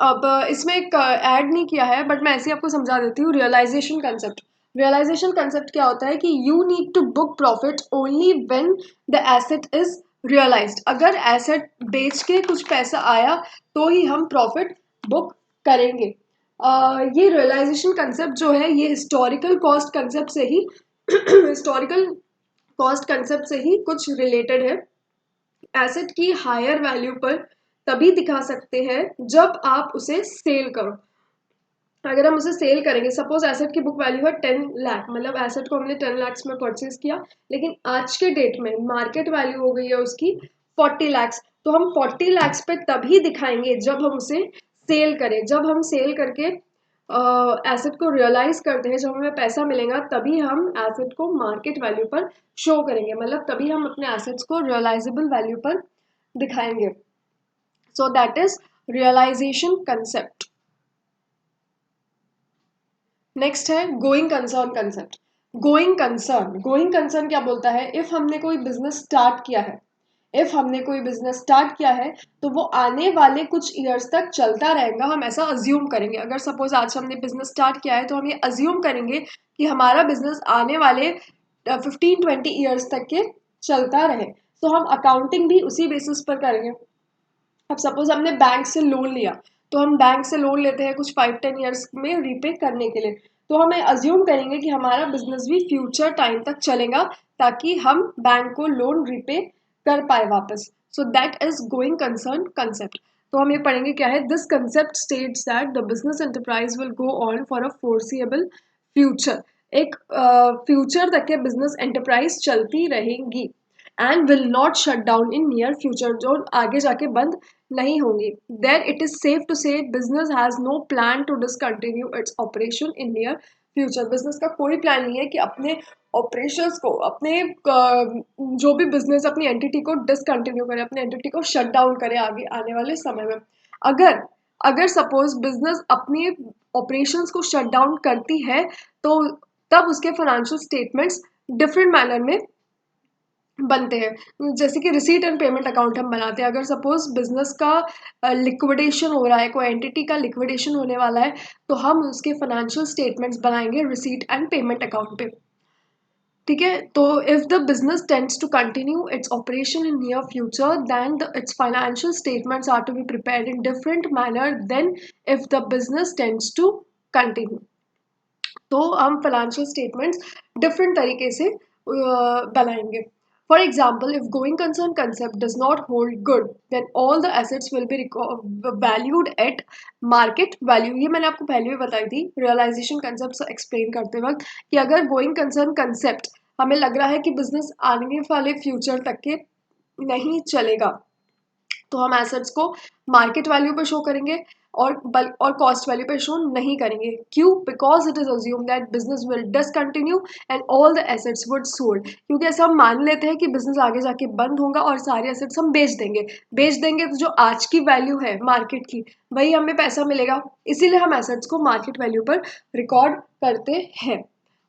अब इसमें एक ऐड नहीं किया है बट मैं ऐसे ही आपको समझा देती हूँ। रियलाइजेशन कंसेप्ट, रियलाइजेशन कंसेप्ट क्या होता है कि you need to book profit only when the asset is realised. अगर एसेट बेच के कुछ पैसा आया तो ही हम प्रॉफिट बुक करेंगे। ये रियलाइजेशन कंसेप्ट जो है ये हिस्टोरिकल कॉस्ट कंसेप्ट से ही हिस्टोरिकल कॉस्ट कंसेप्ट से ही कुछ रिलेटेड है। एसेट की हायर वैल्यू पर तभी दिखा सकते हैं जब आप उसे सेल करो। अगर हम उसे सेल करेंगे, सपोज एसेट की बुक वैल्यू है 10 लाख, मतलब एसेट को हमने 10 लाख में परचेज किया, लेकिन आज के डेट में मार्केट वैल्यू हो गई है उसकी 40 लाख, तो हम 40 लाख पे तभी दिखाएंगे जब हम उसे सेल करें। जब हम सेल करके एसेट को रियलाइज करते हैं, जब हमें पैसा मिलेगा तभी हम एसेट को मार्केट वैल्यू पर शो करेंगे, मतलब तभी हम अपने एसेट्स को रियलाइजेबल वैल्यू पर दिखाएंगे। So that is realisation concept. Next है going concern concept. Going concern क्या बोलता है, इफ हमने कोई बिजनेस स्टार्ट किया है, इफ हमने कोई बिजनेस स्टार्ट किया है तो वो आने वाले कुछ ईयर्स तक चलता रहेगा, हम ऐसा अज्यूम करेंगे। अगर सपोज आज हमने बिजनेस स्टार्ट किया है तो हम ये अज्यूम करेंगे कि हमारा बिजनेस आने वाले 15-20 ईयर्स तक के चलता रहे, तो हम अकाउंटिंग भी उसी बेसिस पर करेंगे। अब सपोज हमने बैंक से लोन लिया, तो हम बैंक से लोन लेते हैं कुछ 5-10 ईयर्स में रीपे करने के लिए, तो हम अज्यूम करेंगे कि हमारा बिजनेस भी फ्यूचर टाइम तक चलेगा ताकि हम बैंक को लोन रीपे कर पाए वापस। So that is going concern concept. तो हम ये पढ़ेंगे क्या है, this concept states that the business enterprise will go on for a foreseeable future. एक फ्यूचर तक के बिजनेस एंटरप्राइज चलती रहेंगी and will not shut down in near future, जो आगे जाके बंद नहीं होंगी। Then it is safe to say business has no plan to discontinue its operation in near future. Business का कोई प्लान नहीं है कि अपने ऑपरेशंस को, अपने जो भी बिजनेस अपनी एंटिटी को डिसकंटिन्यू करे, अपने एंटिटी को शट डाउन करे आगे आने वाले समय में। अगर अगर सपोज बिजनेस अपनी ऑपरेशंस को शट डाउन करती है तो तब उसके फाइनेंशियल स्टेटमेंट्स डिफरेंट मैनर में बनते हैं। जैसे कि रिसीट एंड पेमेंट अकाउंट हम बनाते हैं। अगर सपोज बिजनेस का लिक्विडेशन हो रहा है, कोई एंटिटी का लिक्विडेशन होने वाला है, तो हम उसके फाइनेंशियल स्टेटमेंट्स बनाएंगे रिसीट एंड पेमेंट अकाउंट पे। ठीक है, तो if the business tends to continue its operation in near future then its financial statements are to be prepared in different manner than if the business tends to continue. तो हम फाइनेंशियल स्टेटमेंट्स डिफरेंट तरीके से बनाएंगे। For example, if going concern concept does not hold good then all the assets will be valued eight market value. ये मैंने आपको पहले भी बताई थी रियलाइजेशन कंसेप्ट एक्सप्लेन करते वक्त, कि अगर गोइंग कंसर्न कंसेप्ट हमें लग रहा है कि बिजनेस आने वाले फ्यूचर तक के नहीं चलेगा, तो हम एसेट्स को मार्केट वैल्यू पे शो करेंगे और कॉस्ट वैल्यू पे शो नहीं करेंगे। क्यों? Because it is assume that business will discontinue and all the assets would sold. क्योंकि ऐसा हम मान लेते हैं कि बिजनेस आगे जाके बंद होगा और सारे एसेट्स हम बेच देंगे तो जो आज की वैल्यू है मार्केट की, वही हमें पैसा मिलेगा। इसीलिए हम एसेट्स को मार्केट वैल्यू पर रिकॉर्ड करते हैं।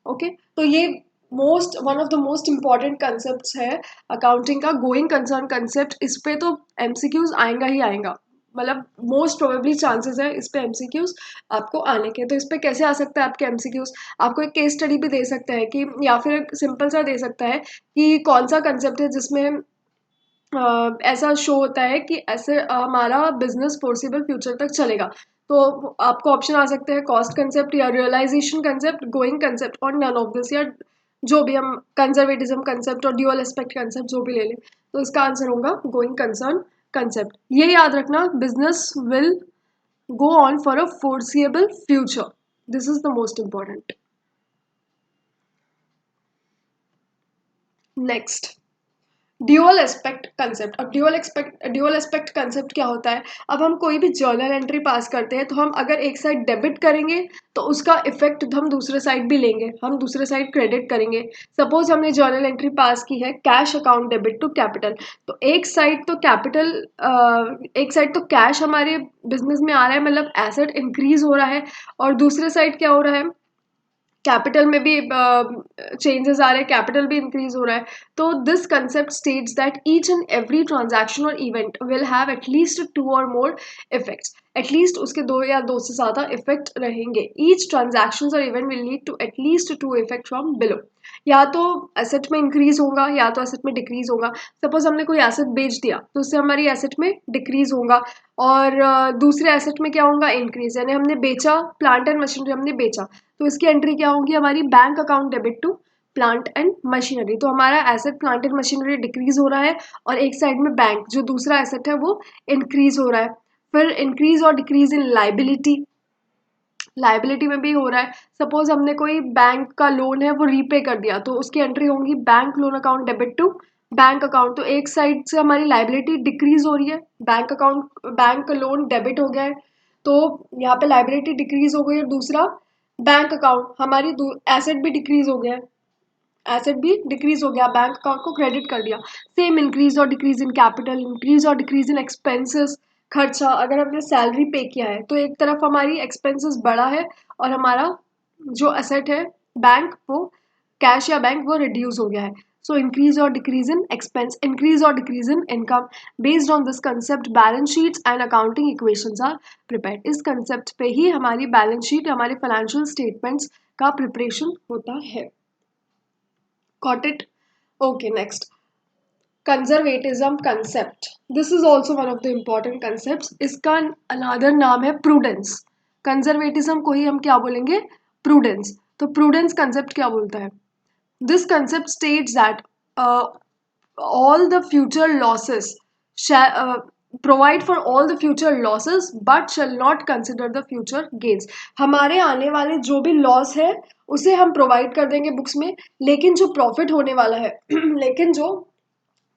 ओके, तो ये one of the most important concept है अकाउंटिंग का, गोइंग कंसर्न कंसेप्ट। इस पे तो एमसीक्यूज आएगा ही आएगा, मतलब मोस्ट प्रोबेबली चांसेस है इस पे एमसीक्यूज आपको आने के। तो इस पे कैसे आ सकता है आपके एमसीक्यूज? आपको एक केस स्टडी भी दे सकता है कि, या फिर एक सिंपल सा दे सकता है कि कौन सा कंसेप्ट है जिसमें ऐसा शो होता है कि ऐसे हमारा बिजनेस फोर्सेबल फ्यूचर तक चलेगा। तो आपको ऑप्शन आ सकते हैं कॉस्ट कंसेप्ट या रियलाइजेशन कंसेप्ट, गोइंग कंसेप्ट और नन ऑफ दिस, या जो भी हम कंजर्वेटिज्म कंसेप्ट और ड्यूअल एस्पेक्ट कंसेप्ट जो भी ले लें। तो इसका आंसर होगा गोइंग कंसर्न कंसेप्ट। ये याद रखना, business will go on for a foreseeable future, this is the most important. Next, dual aspect concept. अब ड्यूअल एस्पेक्ट कंसेप्ट क्या होता है? अब हम कोई भी जर्नल एंट्री पास करते हैं, तो हम अगर एक साइड डेबिट करेंगे तो उसका इफेक्ट हम दूसरे साइड भी लेंगे, हम दूसरे साइड क्रेडिट करेंगे। सपोज हमने जर्नल एंट्री पास की है cash account debit to capital, तो एक साइड तो कैश हमारे बिजनेस में आ रहा है, मतलब एसेट इंक्रीज हो रहा है, और दूसरे साइड क्या हो रहा है, कैपिटल में भी चेंजेस आ रहे हैं, कैपिटल भी इंक्रीज हो रहा है। तो this concept states that each and every transaction और इवेंट विल हैव एटलीस्ट 2 और मोर इफेक्ट्स। एटलीस्ट उसके 2 या 2 से ज़्यादा इफेक्ट रहेंगे। ईच ट्रांजैक्शन और event will lead to at least 2 effect from below. या तो एसेट में इंक्रीज होगा या तो एसेट में डिक्रीज होगा। सपोज हमने कोई एसेट बेच दिया तो उससे हमारी एसेट में डिक्रीज होगा, और दूसरे एसेट में क्या होगा, इंक्रीज। यानी हमने बेचा प्लांट एंड मशीनरी, हमने बेचा तो इसकी एंट्री क्या होगी हमारी, bank account debit to plant and machinery. तो हमारा asset plant and machinery decrease हो रहा है, और एक साइड में बैंक जो दूसरा एसेट है वो इंक्रीज हो रहा है। फिर इंक्रीज और डिक्रीज इन लाइबिलिटी में भी हो रहा है। सपोज हमने कोई बैंक का लोन है वो रीपे कर दिया, तो उसकी एंट्री होंगी bank loan account debit to bank account. तो एक साइड से हमारी लाइबिलिटी डिक्रीज हो रही है, बैंक लोन डेबिट हो गया है, तो यहाँ पे लाइबिलिटी डिक्रीज हो गई है। दूसरा बैंक अकाउंट हमारी एसेट भी डिक्रीज हो गया है, एसेट भी डिक्रीज हो गया, बैंक अकाउंट को क्रेडिट कर दिया। सेम इंक्रीज और डिक्रीज इन कैपिटल, इंक्रीज और डिक्रीज इन एक्सपेंसेस, खर्चा। अगर हमने सैलरी पे किया है तो एक तरफ हमारी एक्सपेंसेस बढ़ा है, और हमारा जो एसेट है बैंक वो कैश या बैंक वो रिड्यूस हो गया है। सो इंक्रीज और डिक्रीज इन एक्सपेंस, इंक्रीज और decrease in income. Based on this concept balance sheets and accounting equations are prepared. इस कंसेप्ट पे ही हमारी बैलेंस शीट, हमारे फाइनेंशियल स्टेटमेंट्स का प्रिपरेशन होता है। Got it? Okay, next. Conservatism concept. This is also one of the important concepts. इसका another नाम है prudence. Conservatism को ही हम क्या बोलेंगे? Prudence. तो prudence concept क्या बोलता है? This concept states that uh, all the future losses provide for all the future losses but shall not consider the future gains. हमारे आने वाले जो भी लॉस है उसे हम प्रोवाइड कर देंगे बुक्स में, लेकिन जो प्रॉफिट होने वाला है लेकिन जो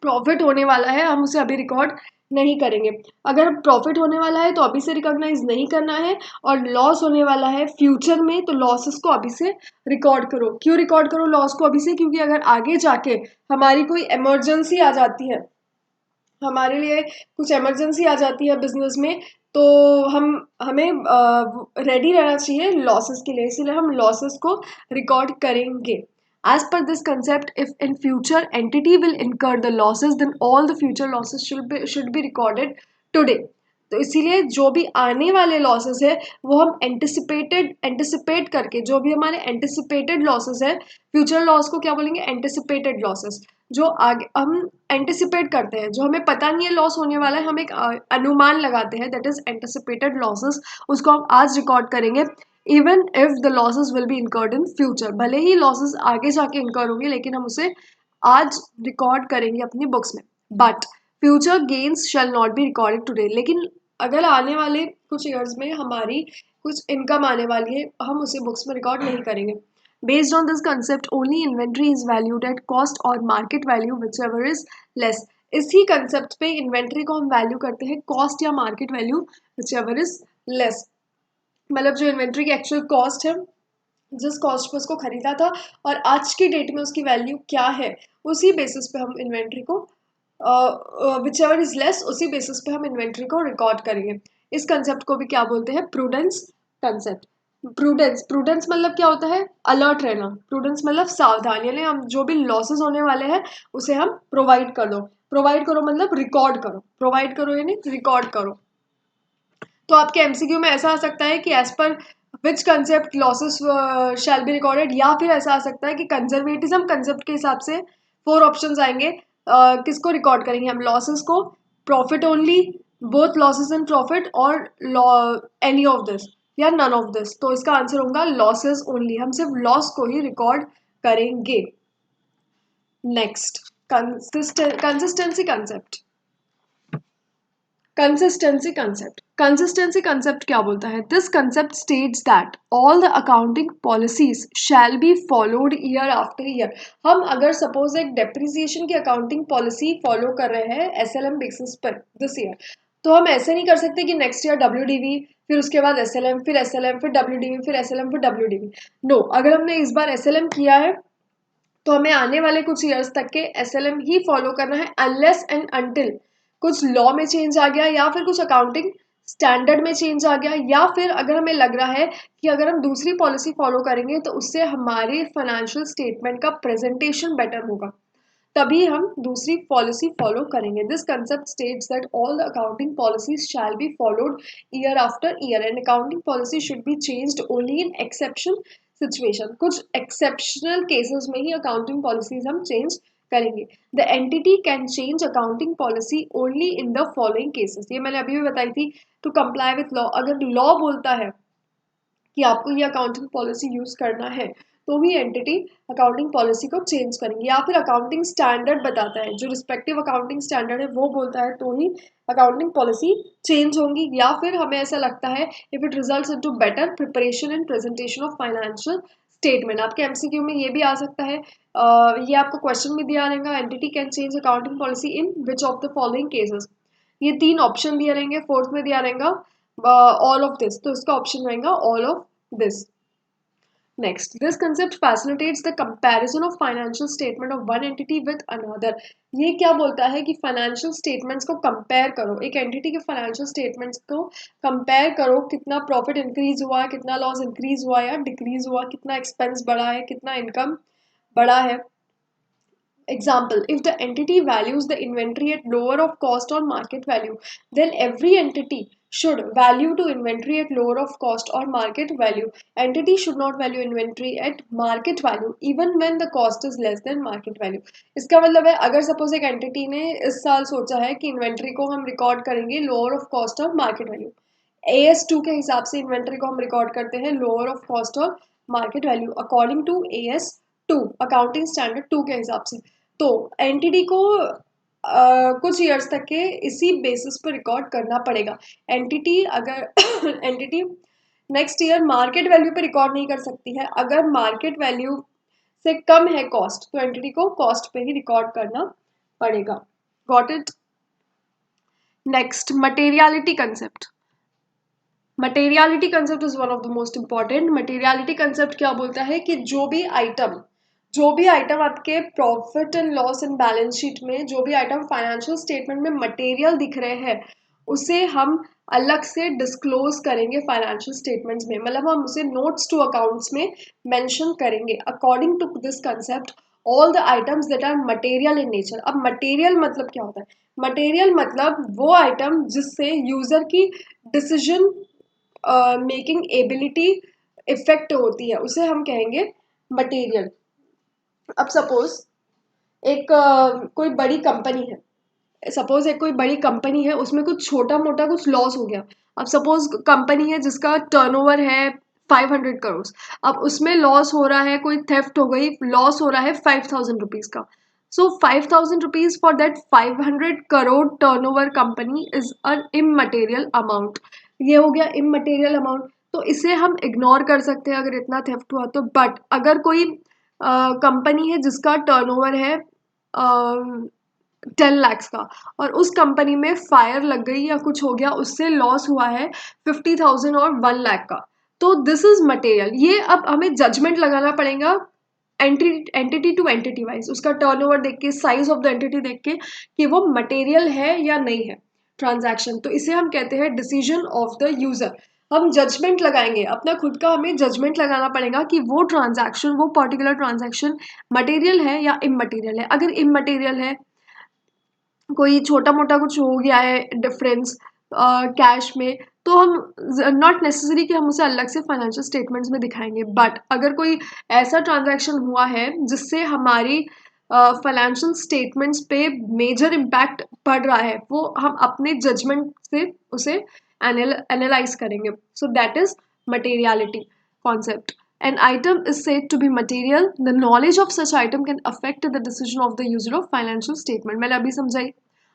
प्रॉफिट होने वाला है हम उसे अभी रिकॉर्ड नहीं करेंगे। अगर प्रॉफिट होने वाला है तो अभी से रिकॉग्नाइज नहीं करना है, और लॉस होने वाला है फ्यूचर में तो लॉसेस को अभी से रिकॉर्ड करो। क्यों रिकॉर्ड करो लॉस को अभी से? क्योंकि अगर आगे जाके हमारी कोई इमरजेंसी आ जाती है, हमारे लिए कुछ इमरजेंसी आ जाती है बिजनेस में, तो हमें रेडी रहना चाहिए लॉसेस के लिए, इसलिए हम लॉसेस को रिकॉर्ड करेंगे। As per this concept, if in future entity will incur the losses, then all the future losses should be recorded today. तो इसीलिए जो भी आने वाले लॉसेस है वो हम एंटिसिपेट करके, जो भी हमारे एंटिसिपेटेड लॉसेस है, फ्यूचर लॉस को क्या बोलेंगे, एंटिसिपेटेड लॉसेस, जो आगे हम एंटिसिपेट करते हैं, जो हमें पता नहीं है लॉस होने वाला है, हम एक अनुमान लगाते हैं, दैट इज एंटिसिपेटेड लॉसेस, उसको हम आज रिकॉर्ड करेंगे। Even if the losses will be incurred in future, भले ही लॉसेस आगे जाके इनकर होंगे, लेकिन हम उसे आज रिकॉर्ड करेंगे अपनी बुक्स में। But future gains shall not be recorded today, लेकिन अगर आने वाले कुछ ईयर्स में हमारी कुछ इनकम आने वाली है, हम उसे बुक्स में रिकॉर्ड नहीं करेंगे। Based on this concept only inventory is valued at cost और market value whichever is less. इसी कंसेप्ट पे इन्वेंट्री को हम वैल्यू करते हैं कॉस्ट या market value whichever is less, मतलब जो इन्वेंट्री की एक्चुअल कॉस्ट है, जिस कॉस्ट पे उसको खरीदा था, और आज की डेट में उसकी वैल्यू क्या है, उसी बेसिस पे हम इन्वेंट्री को विच एवर इज लेस, उसी बेसिस पे हम इन्वेंट्री को रिकॉर्ड करेंगे। इस कंसेप्ट को भी क्या बोलते हैं, प्रूडेंस कंसेप्ट। प्रूडेंस मतलब क्या होता है, अलर्ट रहना। प्रूडेंस मतलब सावधान, यानी हम जो भी लॉसेस होने वाले हैं उसे हम प्रोवाइड कर दो। प्रोवाइड करो मतलब रिकॉर्ड करो, प्रोवाइड करो यानी रिकॉर्ड करो। तो आपके एमसीक्यू में ऐसा आ सकता है कि as per which concept losses shall be recorded, या फिर ऐसा आ सकता है कि कंजर्वेटिज्म कंसेप्ट के हिसाब से 4 ऑप्शंस आएंगे। किसको रिकॉर्ड करेंगे हम, लॉसेस को, profit only, both losses and profit, और एनी ऑफ दिस या नन ऑफ दिस। तो इसका आंसर होगा लॉसेस ओनली, हम सिर्फ लॉस को ही रिकॉर्ड करेंगे। Next, consistency concept. Consistency concept क्या बोलता है, this concept states that all the accounting policies shall be followed year after year. हम अगर सपोज एक डेप्रिसिएशन की अकाउंटिंग पॉलिसी फॉलो कर रहे हैं एसएलएम बेसिस पर दिस ईयर, तो हम ऐसे नहीं कर सकते कि नेक्स्ट ईयर डब्ल्यूडीवी, फिर उसके बाद एसएलएम, फिर एसएलएम, फिर डब्ल्यूडीवी, फिर एसएलएम, फिर डब्ल्यूडीवी। नो, अगर हमने इस बार एसएलएम किया है तो हमें आने वाले कुछ ईयर्स तक के एसएलएम ही फॉलो करना है, अनलेस एंड अनटिल कुछ लॉ में चेंज आ गया, या फिर कुछ अकाउंटिंग स्टैंडर्ड में चेंज आ गया, या फिर अगर हमें लग रहा है कि अगर हम दूसरी पॉलिसी फॉलो करेंगे तो उससे हमारे फाइनेंशियल स्टेटमेंट का प्रेजेंटेशन बेटर होगा, तभी हम दूसरी पॉलिसी फॉलो करेंगे। This concept states that all the accounting policies shall be followed year after year and accounting policy should be changed only in exception situation. कुछ एक्सेप्शनल केसेस में ही अकाउंटिंग पॉलिसीज हम चेंज करेंगे। The entity can change accounting policy only in the following cases, ये मैंने अभी भी बताई थी, टू कंप्लाई विथ लॉ। अगर लॉ बोलता है कि आपको ये अकाउंटिंग पॉलिसी यूज करना है, तो भी एंटिटी अकाउंटिंग पॉलिसी को चेंज करेंगे, या फिर अकाउंटिंग स्टैंडर्ड बताता है, जो रिस्पेक्टिव अकाउंटिंग स्टैंडर्ड है वो बोलता है, तो ही अकाउंटिंग पॉलिसी चेंज होंगी। या फिर हमें ऐसा लगता है if it results into better preparation and presentation of financial statement. आपके एमसीक्यू में ये भी आ सकता है, ये आपको क्वेश्चन भी दिया रहेगा, entity can change accounting policy in which of the following cases. ये 3 ऑप्शन दिए रहेंगे, फोर्थ में दिया रहेगा ऑल ऑफ दिस, तो इसका ऑप्शन रहेगा all of this. Next, this concept facilitates the comparison of financial statement of one entity with another. ये क्या बोलता है कि फाइनेंशियल स्टेटमेंट्स को कंपेयर करो, एक एंटिटी के फाइनेंशियल स्टेटमेंट्स को कंपेयर करो, कितना प्रॉफिट इंक्रीज हुआ है, कितना लॉस इंक्रीज हुआ है या डिक्रीज हुआ, कितना एक्सपेंस बढ़ा है, कितना इनकम बढ़ा है। Example, if the entity values the inventory at lower of cost or market value, then every entity should value to inventory at lower of cost or market value. Entity should not value inventory at market value even when the cost is less than market value. इसका मतलब है अगर सपोज एक एंटिटी ने इस साल सोचा है कि इन्वेंट्री को हम रिकॉर्ड करेंगे लोअर ऑफ कॉस्ट और मार्केट वैल्यू, AS2 के हिसाब से इन्वेंट्री को हम रिकॉर्ड करते हैं लोअर ऑफ कॉस्ट और market value according to AS2 accounting standard 2 के हिसाब से। तो एंटिटी को कुछ ईयर्स तक के इसी बेसिस पर रिकॉर्ड करना पड़ेगा। एंटिटी अगर entity next year market value पे रिकॉर्ड नहीं कर सकती है, अगर मार्केट वैल्यू से कम है कॉस्ट तो एंटिटी को कॉस्ट पे ही रिकॉर्ड करना पड़ेगा। Got it? Next, materiality concept. Materiality concept is one of the most important. Materiality concept क्या बोलता है कि जो भी आइटम आपके profit and loss and balance sheet में, जो भी आइटम फाइनेंशियल स्टेटमेंट में मटेरियल दिख रहे हैं, उसे हम अलग से डिस्क्लोज करेंगे फाइनेंशियल स्टेटमेंट्स में, मतलब हम उसे नोट्स टू अकाउंट्स में मेंशन करेंगे। According to this concept all the items that are material in nature. अब मटेरियल मतलब क्या होता है? मटेरियल मतलब वो आइटम जिससे यूजर की डिसीजन मेकिंग एबिलिटी इफेक्ट होती है, उसे हम कहेंगे मटेरियल। अब सपोज एक कोई बड़ी कंपनी है, सपोज एक कोई बड़ी कंपनी है, उसमें कुछ छोटा मोटा कुछ लॉस हो गया। अब सपोज कंपनी है जिसका टर्नओवर है 500 करोड़, अब उसमें लॉस हो रहा है, कोई थेफ्ट हो गई, लॉस हो रहा है 5,000 रुपीज का। So 5,000 rupees for that 500 crore turnover company is an immaterial amount. ये हो गया इमटेरियल अमाउंट, तो इसे हम इग्नोर कर सकते हैं अगर इतना थेफ्ट हुआ तो। बट अगर कोई कंपनी है जिसका टर्नओवर है 10 लाख का, और उस कंपनी में फायर लग गई या कुछ हो गया, उससे लॉस हुआ है 50,000 और 1 लाख का, तो दिस इज मटेरियल। ये अब हमें जजमेंट लगाना पड़ेगा एंटिटी टू एंटिटी वाइज, उसका टर्नओवर देख के, साइज ऑफ द एंटिटी देख के, कि वो मटेरियल है या नहीं है ट्रांजैक्शन। तो इसे हम कहते हैं डिसीजन ऑफ द यूजर। हम जजमेंट लगाएंगे अपना खुद का, हमें जजमेंट लगाना पड़ेगा कि वो ट्रांजैक्शन, वो पर्टिकुलर ट्रांजैक्शन मटेरियल है या इमटेरियल है। अगर इमटेरियल है, कोई छोटा मोटा कुछ हो गया है डिफरेंस कैश में, तो हम नॉट नेसेसरी कि हम उसे अलग से फाइनेंशियल स्टेटमेंट्स में दिखाएंगे। बट अगर कोई ऐसा ट्रांजैक्शन हुआ है जिससे हमारी फाइनेंशियल स्टेटमेंट्स पे मेजर इम्पैक्ट पड़ रहा है, वो हम अपने जजमेंट से उसे एनालाइज करेंगे। सो that is materiality concept. An item is said to be material. The knowledge of such item can affect the decision of the user of financial statement. मैंने अभी समझाई,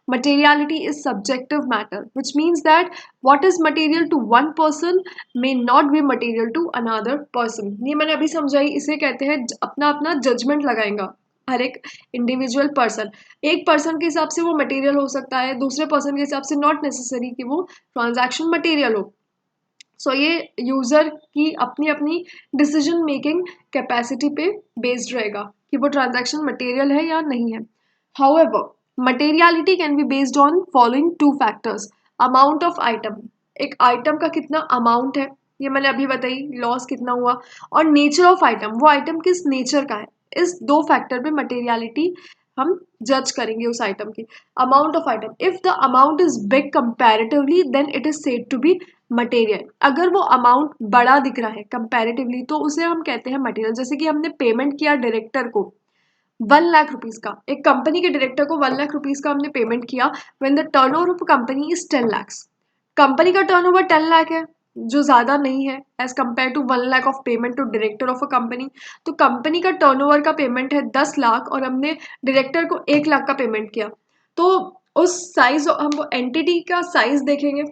materiality is subjective matter, which means that what is material to one person may not be material to another person. ये मैंने अभी समझाई, इसे कहते हैं अपना अपना जजमेंट लगाएगा हर एक इंडिविजुअल पर्सन। एक पर्सन के हिसाब से वो मटेरियल हो सकता है, दूसरे पर्सन के हिसाब से नॉट नेसेसरी कि वो ट्रांजैक्शन मटेरियल हो। सो ये यूजर की अपनी अपनी डिसीजन मेकिंग कैपेसिटी पे बेस्ड रहेगा कि वो ट्रांजैक्शन मटेरियल है या नहीं है। However materiality can be based on following two factors. Amount of item, एक आइटम का कितना अमाउंट है, ये मैंने अभी बताई, लॉस कितना हुआ, और नेचर ऑफ आइटम, वो आइटम किस नेचर का है। इस दो फैक्टर पे मटेरियलिटी हम जज करेंगे उस आइटम की। Amount of item, if the amount is big comparatively then it is said to be material. अगर वो अमाउंट बड़ा दिख रहा है कंपैरेटिवली, तो उसे हम कहते हैं मटेरियल। जैसे कि हमने पेमेंट किया डायरेक्टर को 1 लाख रुपीज का, एक कंपनी के डायरेक्टर को 1 लाख रुपीज का हमने पेमेंट किया when the turnover of company is 10 lakhs। Company का टर्नओवर 10 लाख है, जो ज्यादा नहीं है as compare to 1 lakh of payment to director of a company. तो कंपनी का टर्नओवर का पेमेंट है 10 लाख और हमने डायरेक्टर को 1 लाख का पेमेंट किया, तो उस साइज, हम एंटिटी का साइज देखेंगे,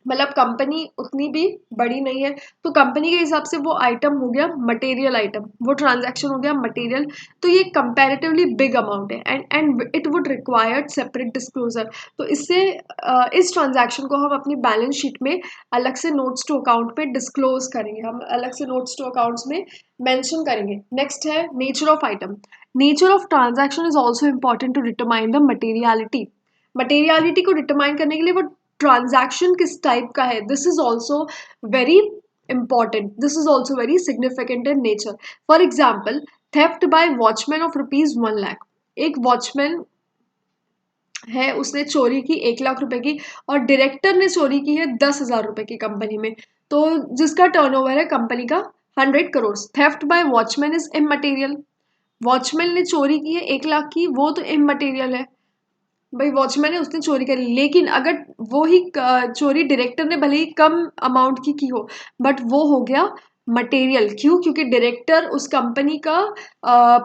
मतलब कंपनी उतनी भी बड़ी नहीं है, तो कंपनी के हिसाब से वो आइटम हो गया मटेरियल आइटम, वो ट्रांजैक्शन हो गया मटेरियल। तो ये कंपैरेटिवली बिग अमाउंट है and it would required separate disclosure. तो इससे इस ट्रांजैक्शन को हम अपनी बैलेंस शीट में अलग से नोट्स टू अकाउंट पे डिस्क्लोज करेंगे, हम अलग से नोट्स टू अकाउंट्स में मेंशन करेंगे। नेक्स्ट है nature of item. Nature of transaction is also important to determine the materiality. Materiality को डिटरमाइन करने के लिए वो ट्रांजैक्शन किस टाइप का है, this is also very important, this is also very significant in nature. For example theft by watchman of ₹1 lakh. एक वॉचमैन है, उसने चोरी की 1 लाख रुपए की, और डायरेक्टर ने चोरी की है 10,000 रुपए की कंपनी में, तो जिसका टर्नओवर है कंपनी का 100 crore. Theft by watchman is immaterial. Watchman ने चोरी की है 1 लाख की, वो तो इमटेरियल है, भाई वॉचमैन है उसने चोरी करी। लेकिन अगर वो ही चोरी डायरेक्टर ने भले ही कम अमाउंट की हो, बट वो हो गया मटेरियल। क्यों? क्योंकि डायरेक्टर उस कंपनी का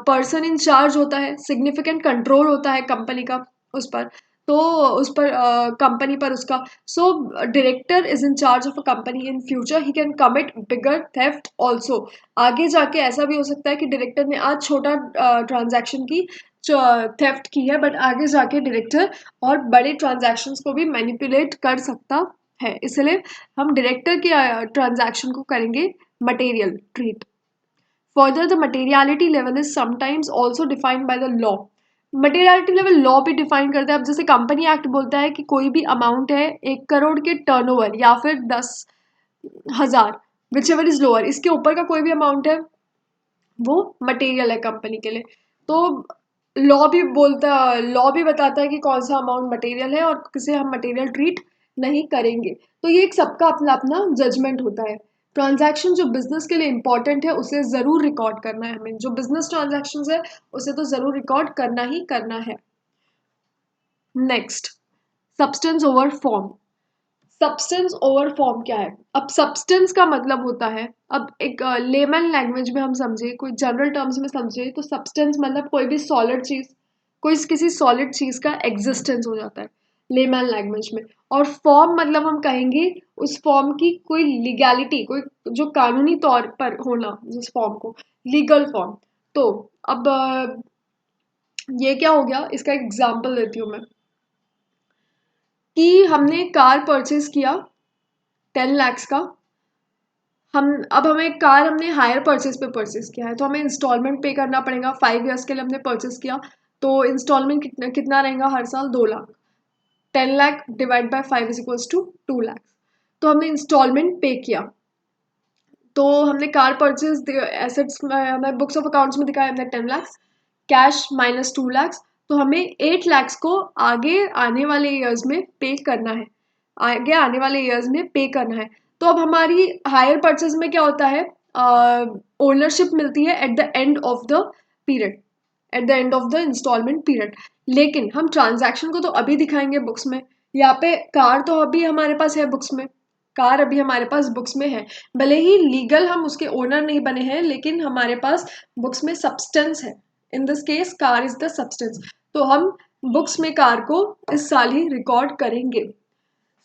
पर्सन इन चार्ज होता है, सिग्निफिकेंट कंट्रोल होता है कंपनी का उस पर, तो उस पर कंपनी पर उसका। So director is in charge of a company, in future he can commit bigger theft also. आगे जाके ऐसा भी हो सकता है कि डायरेक्टर ने आज छोटा ट्रांजैक्शन की थेफ्ट की है, बट आगे जाके डायरेक्टर और बड़े ट्रांजैक्शंस को भी मैनिपुलेट कर सकता है, इसलिए हम डायरेक्टर के ट्रांजैक्शन को करेंगे material treat. Further, the materiality level is sometimes also defined by the law. Materiality level law भी डिफाइन करता है। अब जैसे कंपनी एक्ट बोलता है कि कोई भी अमाउंट है 1 करोड़ के टर्नओवर या फिर 10,000, विच एवर इज लोअर, इसके ऊपर का कोई भी अमाउंट है वो मटेरियल है कंपनी के लिए। तो लॉ भी बताता है कि कौन सा अमाउंट मटेरियल है और किसे हम मटेरियल ट्रीट नहीं करेंगे। तो ये एक सबका अपना अपना जजमेंट होता है। ट्रांजैक्शन जो बिजनेस के लिए इंपॉर्टेंट है उसे ज़रूर रिकॉर्ड करना है हमें, जो बिजनेस ट्रांजैक्शन है उसे तो ज़रूर रिकॉर्ड करना ही करना है। Next, substance over form. Substance over form क्या है? अब सब्सटेंस का मतलब होता है, अब एक लेमन लैंग्वेज में हम समझे, कोई जनरल टर्म्स में समझे तो सब्सटेंस मतलब कोई भी सॉलिड चीज, कोई किसी सॉलिड चीज का एग्जिस्टेंस हो जाता है लेमन लैंग्वेज में। और फॉर्म मतलब हम कहेंगे उस फॉर्म की कोई लीगैलिटी, कोई जो कानूनी तौर पर होना जिस फॉर्म को, लीगल फॉर्म। तो अब ये क्या हो गया, इसका एग्जाम्पल देती हूँ मैं कि हमने कार परचेज किया 10 लाख का। हमें कार हमने हायर परचेज पे परचेज किया है तो हमें इंस्टॉलमेंट पे करना पड़ेगा। 5 ईयर्स के लिए हमने परचेज किया तो इंस्टॉलमेंट कितना कितना रहेगा हर साल? 2 lakh. 10 lakh divide by 5 is equals to 2 lakh. तो हमने इंस्टॉलमेंट पे किया। तो हमने कार परचेज एसेट्स में, हमें बुक्स ऑफ अकाउंट्स में दिखाया हमने 10 लाख, कैश माइनस 2 लाख। तो हमें 8 लाख को आगे आने वाले ईयर्स में पे करना है, आगे आने वाले ईयर्स में पे करना है। तो अब हमारी हायर परचेज में क्या होता है, ओनरशिप मिलती है at the end of the period, at the end of the instalment period. लेकिन हम ट्रांजैक्शन को तो अभी दिखाएंगे बुक्स में। यहाँ पे कार तो अभी हमारे पास है बुक्स में, कार अभी हमारे पास बुक्स में है, भले ही लीगल हम उसके ओनर नहीं बने हैं लेकिन हमारे पास बुक्स में सब्सटेंस है। In this case car is the substance. तो हम बुक्स में कार को इस साल ही रिकॉर्ड करेंगे।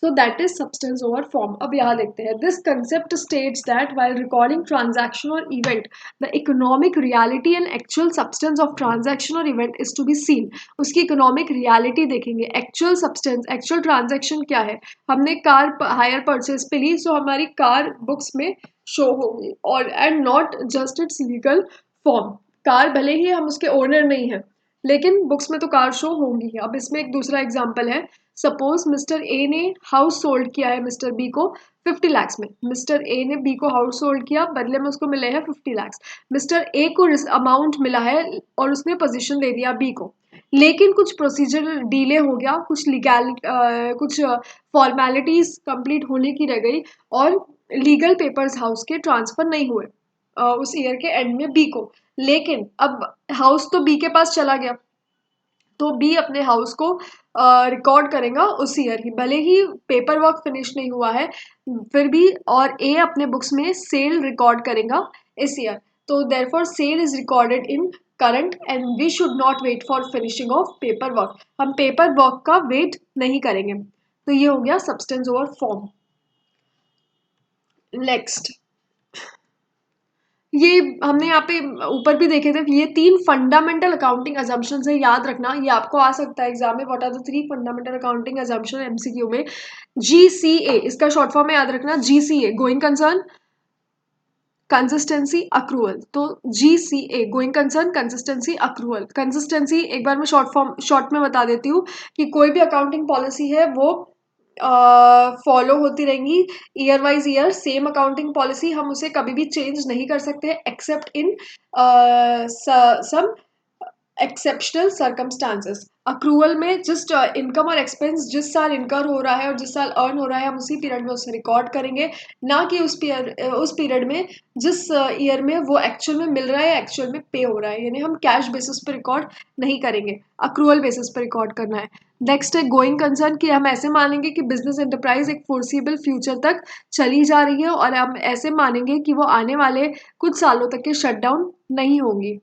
So that is substance over form. अब यहाँ देखते हैं, this concept states that while recording transaction or event, the economic reality and actual substance of transaction or event is to be seen. उसकी economic reality देखेंगे, actual substance, actual transaction क्या है। हमने कार हायर परचेज पे ली, so हमारी कार बुक्स में शो होगी, और and not just it's legal form. Car भले ही हम उसके ओनर नहीं है लेकिन बुक्स में तो कार शो होंगी ही। अब इसमें एक दूसरा एग्जांपल है, सपोज मिस्टर ए ने हाउस सोल्ड किया है मिस्टर बी को 50 लाख में। मिस्टर ए ने बी को हाउस सोल्ड किया, बदले में उसको मिले हैं 50 लाख। मिस्टर ए को अमाउंट मिला है और उसने पोजीशन दे दिया बी को, लेकिन कुछ प्रोसीजर डिले हो गया, कुछ लीगल कुछ फॉर्मेलिटीज कंप्लीट होने की रह गई और लीगल पेपर्स हाउस के ट्रांसफर नहीं हुए उस ईयर के एंड में बी को। लेकिन अब हाउस तो बी के पास चला गया, तो बी अपने हाउस को रिकॉर्ड करेगा उस ईयर ही, भले ही पेपर वर्क फिनिश नहीं हुआ है फिर भी। और ए अपने बुक्स में सेल रिकॉर्ड करेगा इस ईयर। तो therefore sale is recorded in current and we should not wait for finishing of paper work. हम पेपर वर्क का वेट नहीं करेंगे। तो ये हो गया सब्सटेंस ओवर फॉर्म। नेक्स्ट, ये हमने यहाँ पे ऊपर भी देखे थे, ये 3 फंडामेंटल अकाउंटिंग अजम्पशंस है, याद रखना। ये आपको आ सकता है एग्जाम में, what are the 3 fundamental accounting assumption MCQ में। जीसीए, इसका शॉर्ट फॉर्म में याद रखना, GCA going concern consistency accrual. तो GCA going concern consistency accrual. Consistency एक बार मैं शॉर्ट में बता देती हूँ कि कोई भी अकाउंटिंग पॉलिसी है वो फॉलो होती रहेंगी year wise year. Same accounting policy हम उसे कभी भी चेंज नहीं कर सकते except in some exceptional circumstances. Accrual में जस्ट इनकम और एक्सपेंस जिस साल इनकर हो रहा है और जिस साल अर्न हो रहा है हम उसी पीरियड में उसे रिकॉर्ड करेंगे, ना कि उस पीरियड में जिस ईयर में वो एक्चुअल में मिल रहा है, एक्चुअल में पे हो रहा है, यानी हम कैश बेसिस पर रिकॉर्ड नहीं करेंगे, अक्रूवल बेसिस पर रिकॉर्ड करना है। नेक्स्ट है गोइंग कंसर्न, कि हम ऐसे मानेंगे कि बिजनेस एंटरप्राइज एक फोर्सिबल फ्यूचर तक चली जा रही है और हम ऐसे मानेंगे कि वो आने वाले कुछ सालों तक के शटडाउन नहीं होंगी।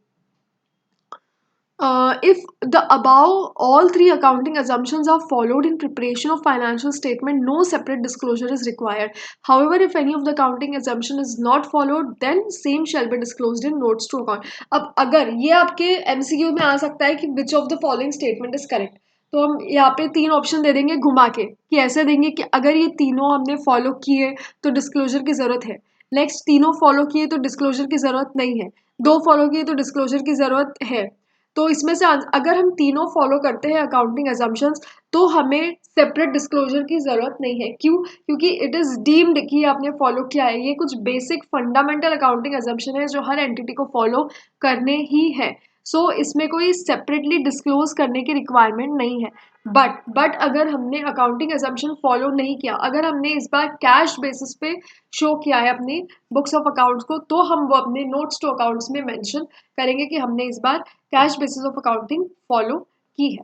If the above all 3 accounting assumptions are followed in preparation of financial statement, no separate disclosure is required. However, if any of the accounting assumption is not followed, then same shall be disclosed in notes to account. अब अगर ये आपके MCQ में आ सकता है कि which of the following statement is correct, तो हम यहाँ पे 3 ऑप्शन दे देंगे घुमा के, कि ऐसे देंगे कि अगर ये तीनों हमने फॉलो किए तो डिस्क्लोजर की जरूरत है, नेक्स्ट तीनों फॉलो किए तो डिस्क्लोजर की जरूरत नहीं है, 2 फॉलो किए तो डिस्क्लोजर की जरूरत है, तो इसमें से अगर हम तीनों फॉलो करते हैं अकाउंटिंग एजम्पशंस, तो हमें सेपरेट डिस्क्लोजर की ज़रूरत नहीं है। क्यों? क्योंकि इट इज़ डीम्ड कि आपने फॉलो किया है। ये कुछ बेसिक फंडामेंटल अकाउंटिंग एजम्पशन है जो हर एंटिटी को फॉलो करने ही है। सो इसमें कोई सेपरेटली डिस्क्लोज करने की रिक्वायरमेंट नहीं है। बट अगर हमने अकाउंटिंग एजम्पशन फॉलो नहीं किया, अगर हमने इस बार कैश बेसिस पे शो किया है अपनी बुक्स ऑफ अकाउंट्स को, तो हम वो अपने नोट्स टू अकाउंट्स में मेंशन करेंगे कि हमने इस बार cash basis of accounting follow की है।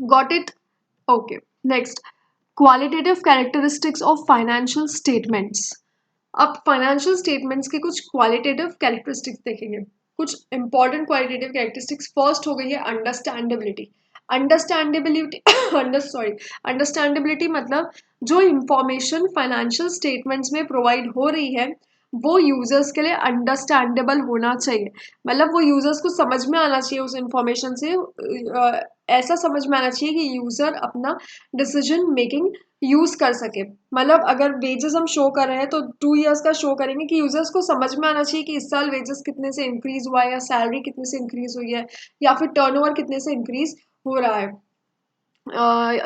Got it? Okay, next, qualitative characteristics of financial statements. अब फाइनेंशियल स्टेटमेंट्स के कुछ क्वालिटेटिव कैरेक्टरिस्टिक्स देखेंगे। कुछ इंपॉर्टेंट क्वालिटेटिव कैरेक्टरिस्टिक्स, फर्स्ट हो गई है अंडरस्टैंडेबिलिटी। अंडरस्टैंडेबिलिटी अंडरस्टैंडेबिलिटी मतलब जो इंफॉर्मेशन फाइनेंशियल स्टेटमेंट्स में प्रोवाइड हो रही है वो यूजर्स के लिए अंडरस्टैंडेबल होना चाहिए। मतलब वो यूजर्स को समझ में आना चाहिए उस इंफॉर्मेशन से, ऐसा समझ में आना चाहिए कि यूजर अपना डिसीजन मेकिंग यूज कर सके। मतलब अगर वेजेस हम शो कर रहे हैं तो 2 इयर्स का शो करेंगे कि यूजर्स को समझ में आना चाहिए कि इस साल वेजेस कितने से इंक्रीज हुआ है, या सैलरी कितने से इंक्रीज हुई है, या फिर टर्नओवर कितने से इंक्रीज हो रहा है,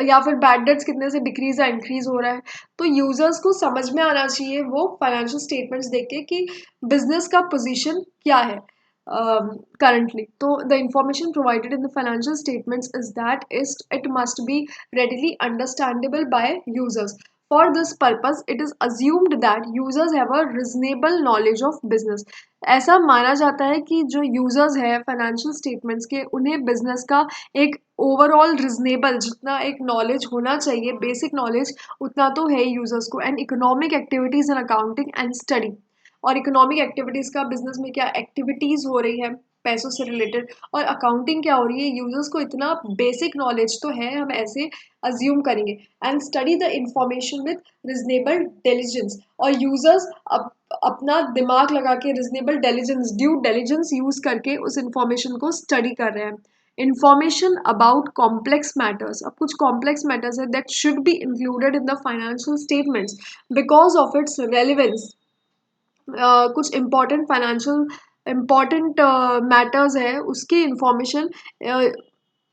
या फिर बैड डेट्स कितने से डिक्रीज या इंक्रीज हो रहा है। तो यूजर्स को समझ में आना चाहिए वो फाइनेंशियल स्टेटमेंट्स देख के कि बिजनेस का पोजीशन क्या है currently. So the information provided in the financial statements is that it must be readily understandable by users. For this purpose, it is assumed that users have a reasonable knowledge of business. ऐसा माना जाता है कि जो यूजर्स है फाइनेंशियल स्टेटमेंट्स के, उन्हें बिजनेस का एक ओवरऑल रिजनेबल जितना एक नॉलेज होना चाहिए, बेसिक नॉलेज, उतना तो है यूजर्स को। And economic activities in accounting and study, और इकोनॉमिक एक्टिविटीज़ का बिजनेस में क्या एक्टिविटीज़ हो रही है पैसों से रिलेटेड, और अकाउंटिंग क्या हो रही है, यूजर्स को इतना बेसिक नॉलेज तो है, हम ऐसे अज्यूम करेंगे। And study the information with reasonable diligence, और यूजर्स अपना दिमाग लगा के reasonable diligence, due diligence use करके उस इंफॉर्मेशन को स्टडी कर रहे हैं। इंफॉर्मेशन अबाउट कॉम्प्लेक्स मैटर्स, अब कुछ कॉम्प्लेक्स मैटर्स है that should be included in the financial statements because of its relevance. कुछ इम्पॉर्टेंट मैटर्स है, उसकी इंफॉर्मेशन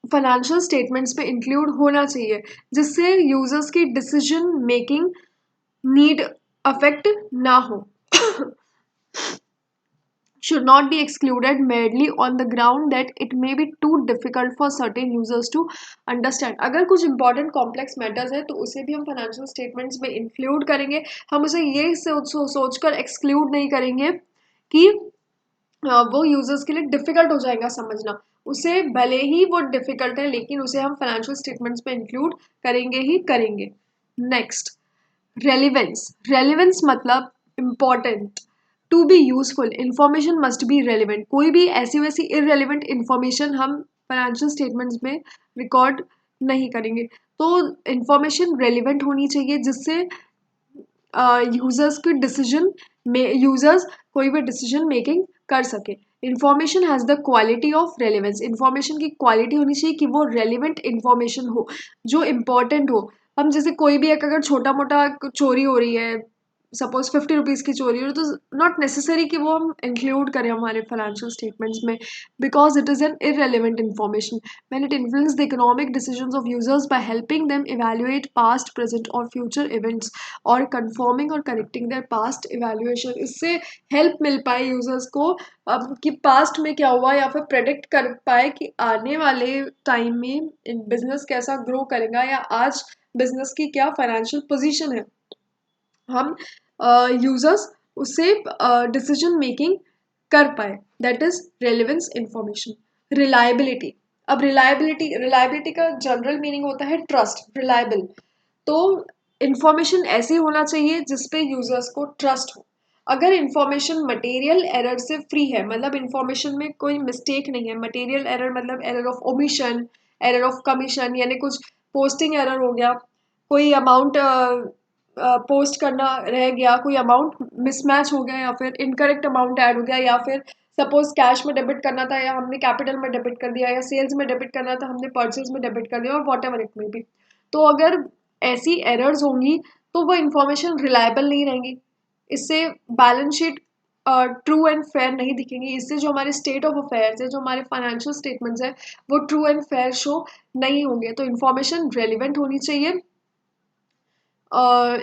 फाइनेंशियल स्टेटमेंट्स में इंक्लूड होना चाहिए, जिससे यूजर्स की डिसीजन मेकिंग नीड अफेक्ट ना हो। should not be excluded merely on the ground that it may be too difficult for certain users to understand. अगर कुछ important complex matters है तो उसे भी हम financial statements में include करेंगे। हम उसे ये सोचकर exclude नहीं करेंगे कि वो यूजर्स के लिए डिफिकल्ट हो जाएगा समझना। उसे भले ही वो डिफिकल्ट है लेकिन उसे हम फाइनेंशियल स्टेटमेंट्स में इंक्लूड करेंगे ही करेंगे। Next, relevance. रेलिवेंस मतलब important. To be useful information must be relevant. कोई भी ऐसी वैसी इररेलिवेंट इंफॉर्मेशन हम फाइनेंशियल स्टेटमेंट्स में रिकॉर्ड नहीं करेंगे। तो इंफॉर्मेशन रेलिवेंट होनी चाहिए जिससे यूजर्स की डिसीजन में यूजर्स कोई भी डिसीजन मेकिंग कर सके। Information has the quality of relevance. Information की क्वालिटी होनी चाहिए कि वो रेलिवेंट इंफॉर्मेशन हो, जो इम्पोर्टेंट हो। हम जैसे कोई भी एक अगर छोटा मोटा चोरी हो रही है, सपोज 50 रुपीज़ की चोरी हो रही है, तो नॉट नेसेसरी कि वो हम इंक्लूड करें हमारे फाइनेंशियल स्टेटमेंट्स में, because it is an irrelevant information when it influences the economic decisions of users by helping them evaluate past, present or future events or confirming or correcting their past evaluation. इससे हेल्प मिल पाए यूजर्स को अब कि पास्ट में क्या हुआ, या फिर प्रेडिक्ट कर पाए कि आने वाले टाइम में बिजनेस कैसा ग्रो करेगा, या आज बिजनेस की क्या फाइनेंशियल पोजीशन है। हम यूजर्स उससे डिसीजन मेकिंग कर पाए, that is relevance information. Reliability. अब रिलायबिलिटी का जनरल मीनिंग होता है ट्रस्ट, रिलायबल। तो इंफॉर्मेशन ऐसी होना चाहिए जिसपे यूजर्स को ट्रस्ट हो। अगर इंफॉर्मेशन मटेरियल एरर से फ्री है, मतलब इंफॉर्मेशन में कोई मिस्टेक नहीं है, मटेरियल एरर मतलब error of omission, error of commission, यानी कुछ पोस्टिंग एरर हो गया, कोई अमाउंट पोस्ट करना रह गया, कोई अमाउंट मिसमैच हो गया, या फिर इनकरेक्ट अमाउंट ऐड हो गया, या फिर सपोज कैश में डेबिट करना था या हमने कैपिटल में डेबिट कर दिया, या सेल्स में डेबिट करना था हमने परचेज में डेबिट कर दिया, और वॉट एवर इट में भी। तो अगर ऐसी एरर्स होंगी तो वो इंफॉर्मेशन रिलायबल नहीं रहेंगी। इससे balance sheet true and fair नहीं दिखेंगी। इससे जो हमारे स्टेट ऑफ अफेयर्स है, जो हमारे फाइनेंशियल स्टेटमेंट्स है, वो ट्रू एंड फेयर शो नहीं होंगे। तो इन्फॉर्मेशन रेलिवेंट होनी चाहिए,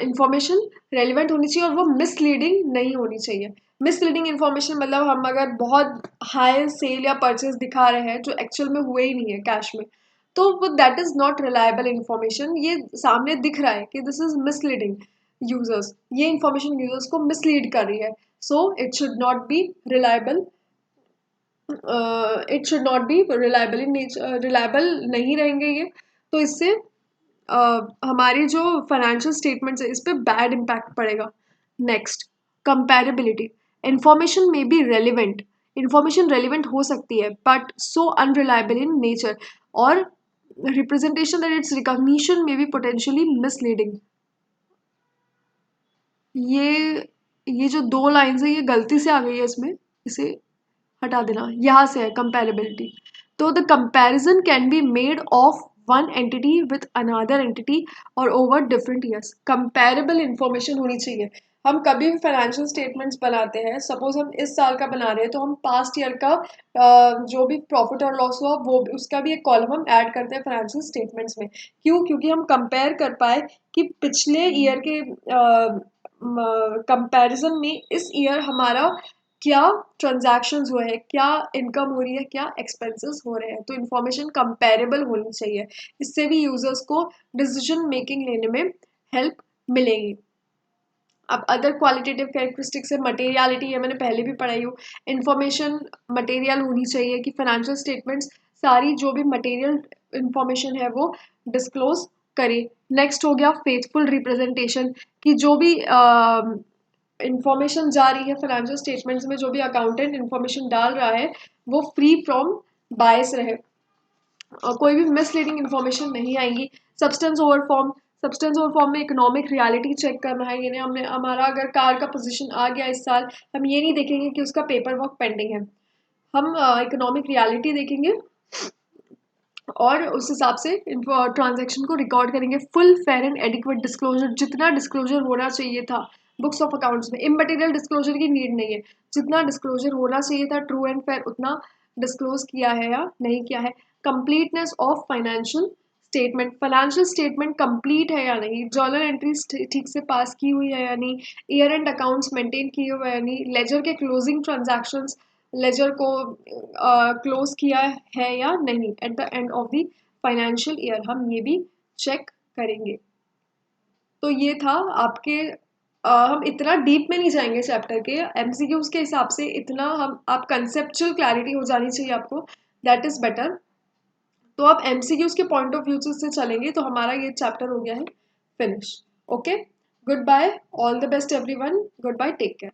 इंफॉर्मेशन रेलिवेंट होनी चाहिए और वो मिसलीडिंग नहीं होनी चाहिए। मिसलीडिंग इन्फॉर्मेशन मतलब हम अगर बहुत हाई सेल या परचेज दिखा रहे हैं जो एक्चुअल में हुए ही नहीं है कैश में, तो वो that is not reliable information. ये सामने दिख रहा है कि दिस इज मिसलीडिंग यूजर्स, ये इन्फॉर्मेशन यूजर्स को मिसलीड कर रही है। So it should not be reliable, it should not be reliable in nature, reliable नहीं रहेंगे ये। तो इससे हमारी जो फाइनेंशियल स्टेटमेंट्स है इस पर बैड इम्पैक्ट पड़ेगा। नेक्स्ट, कंपैरेबिलिटी। इंफॉर्मेशन में बी रेलिवेंट, इंफॉर्मेशन रेलिवेंट हो सकती है but so unreliable in nature, और रिप्रेजेंटेशन दैट इट्स रिकॉग्निशन में बी पोटेंशियली मिसलीडिंग। ये जो दो लाइन्स है ये गलती से आ गई है इसमें, इसे हटा देना। यहाँ से है कंपेरेबिलिटी। तो the comparison can be made of one entity with another entity और over different years. Comparable information होनी चाहिए। हम कभी भी फाइनेंशियल स्टेटमेंट्स बनाते हैं, सपोज हम इस साल का बना रहे हैं तो हम पास्ट ईयर का जो भी प्रॉफिट और लॉस हुआ वो उसका भी एक कॉलम हम ऐड करते हैं फाइनेंशियल स्टेटमेंट्स में। क्यों? क्योंकि हम कंपेयर कर पाए कि पिछले ईयर के कंपैरिजन में इस ईयर हमारा क्या ट्रांजैक्शंस हुए हैं, क्या इनकम हो रही है, क्या एक्सपेंसेस हो रहे हैं। तो इन्फॉर्मेशन कंपेरेबल होनी चाहिए, इससे भी यूजर्स को डिसीजन मेकिंग लेने में हेल्प मिलेगी। अब अदर क्वालिटेटिव कैरेक्टरिस्टिक्स है, मटेरियलिटी है, मैंने पहले भी पढ़ाई हो। इन्फॉर्मेशन मटेरियल होनी चाहिए कि फाइनेंशियल स्टेटमेंट्स सारी जो भी मटेरियल इंफॉर्मेशन है वो डिस्क्लोज करे। नेक्स्ट हो गया फेथफुल रिप्रेजेंटेशन, कि जो भी इंफॉर्मेशन जा रही है फाइनेंशियल स्टेटमेंट्स में, जो भी अकाउंटेंट इंफॉर्मेशन डाल रहा है वो फ्री फ्रॉम बायस रहे, कोई भी मिसलीडिंग इन्फॉर्मेशन नहीं आएंगी। Substance over form, substance over form में इकोनॉमिक रियलिटी चेक करना है। यानी हमने हमारा अगर कार का पोजीशन आ गया इस साल, हम ये नहीं देखेंगे कि उसका पेपर वर्क पेंडिंग है, हम इकोनॉमिक रियलिटी देखेंगे और उस हिसाब से ट्रांजैक्शन को रिकॉर्ड करेंगे। Full fair and adequate disclosure, जितना डिस्क्लोजर होना चाहिए था बुक्स ऑफ अकाउंट्स में, इमटेरियल डिस्क्लोजर की नीड नहीं है, जितना डिस्क्लोजर होना चाहिए था ट्रू एंड फेयर उतना डिस्क्लोज किया है या नहीं किया है। Completeness of financial statement, financial statement complete है या नहीं, जर्नल एंट्रीज ठीक से पास की हुई है या नहीं, ईयर एंड अकाउंट्स मेंटेन किए हुए या नहीं, लेजर के क्लोजिंग ट्रांजैक्शंस, लेजर को क्लोज किया है या नहीं eight the end of the financial year, हम ये भी चेक करेंगे। तो ये था आपके हम इतना डीप में नहीं जाएंगे चैप्टर के, एमसीक्यूज के हिसाब से इतना हम, आप कंसेप्चुअल क्लैरिटी हो जानी चाहिए आपको, दैट इज बेटर। तो आप एमसीक्यूज के पॉइंट ऑफ व्यू से चलेंगे तो हमारा ये चैप्टर हो गया है finish. Okay, goodbye, all the best everyone, goodbye, take care.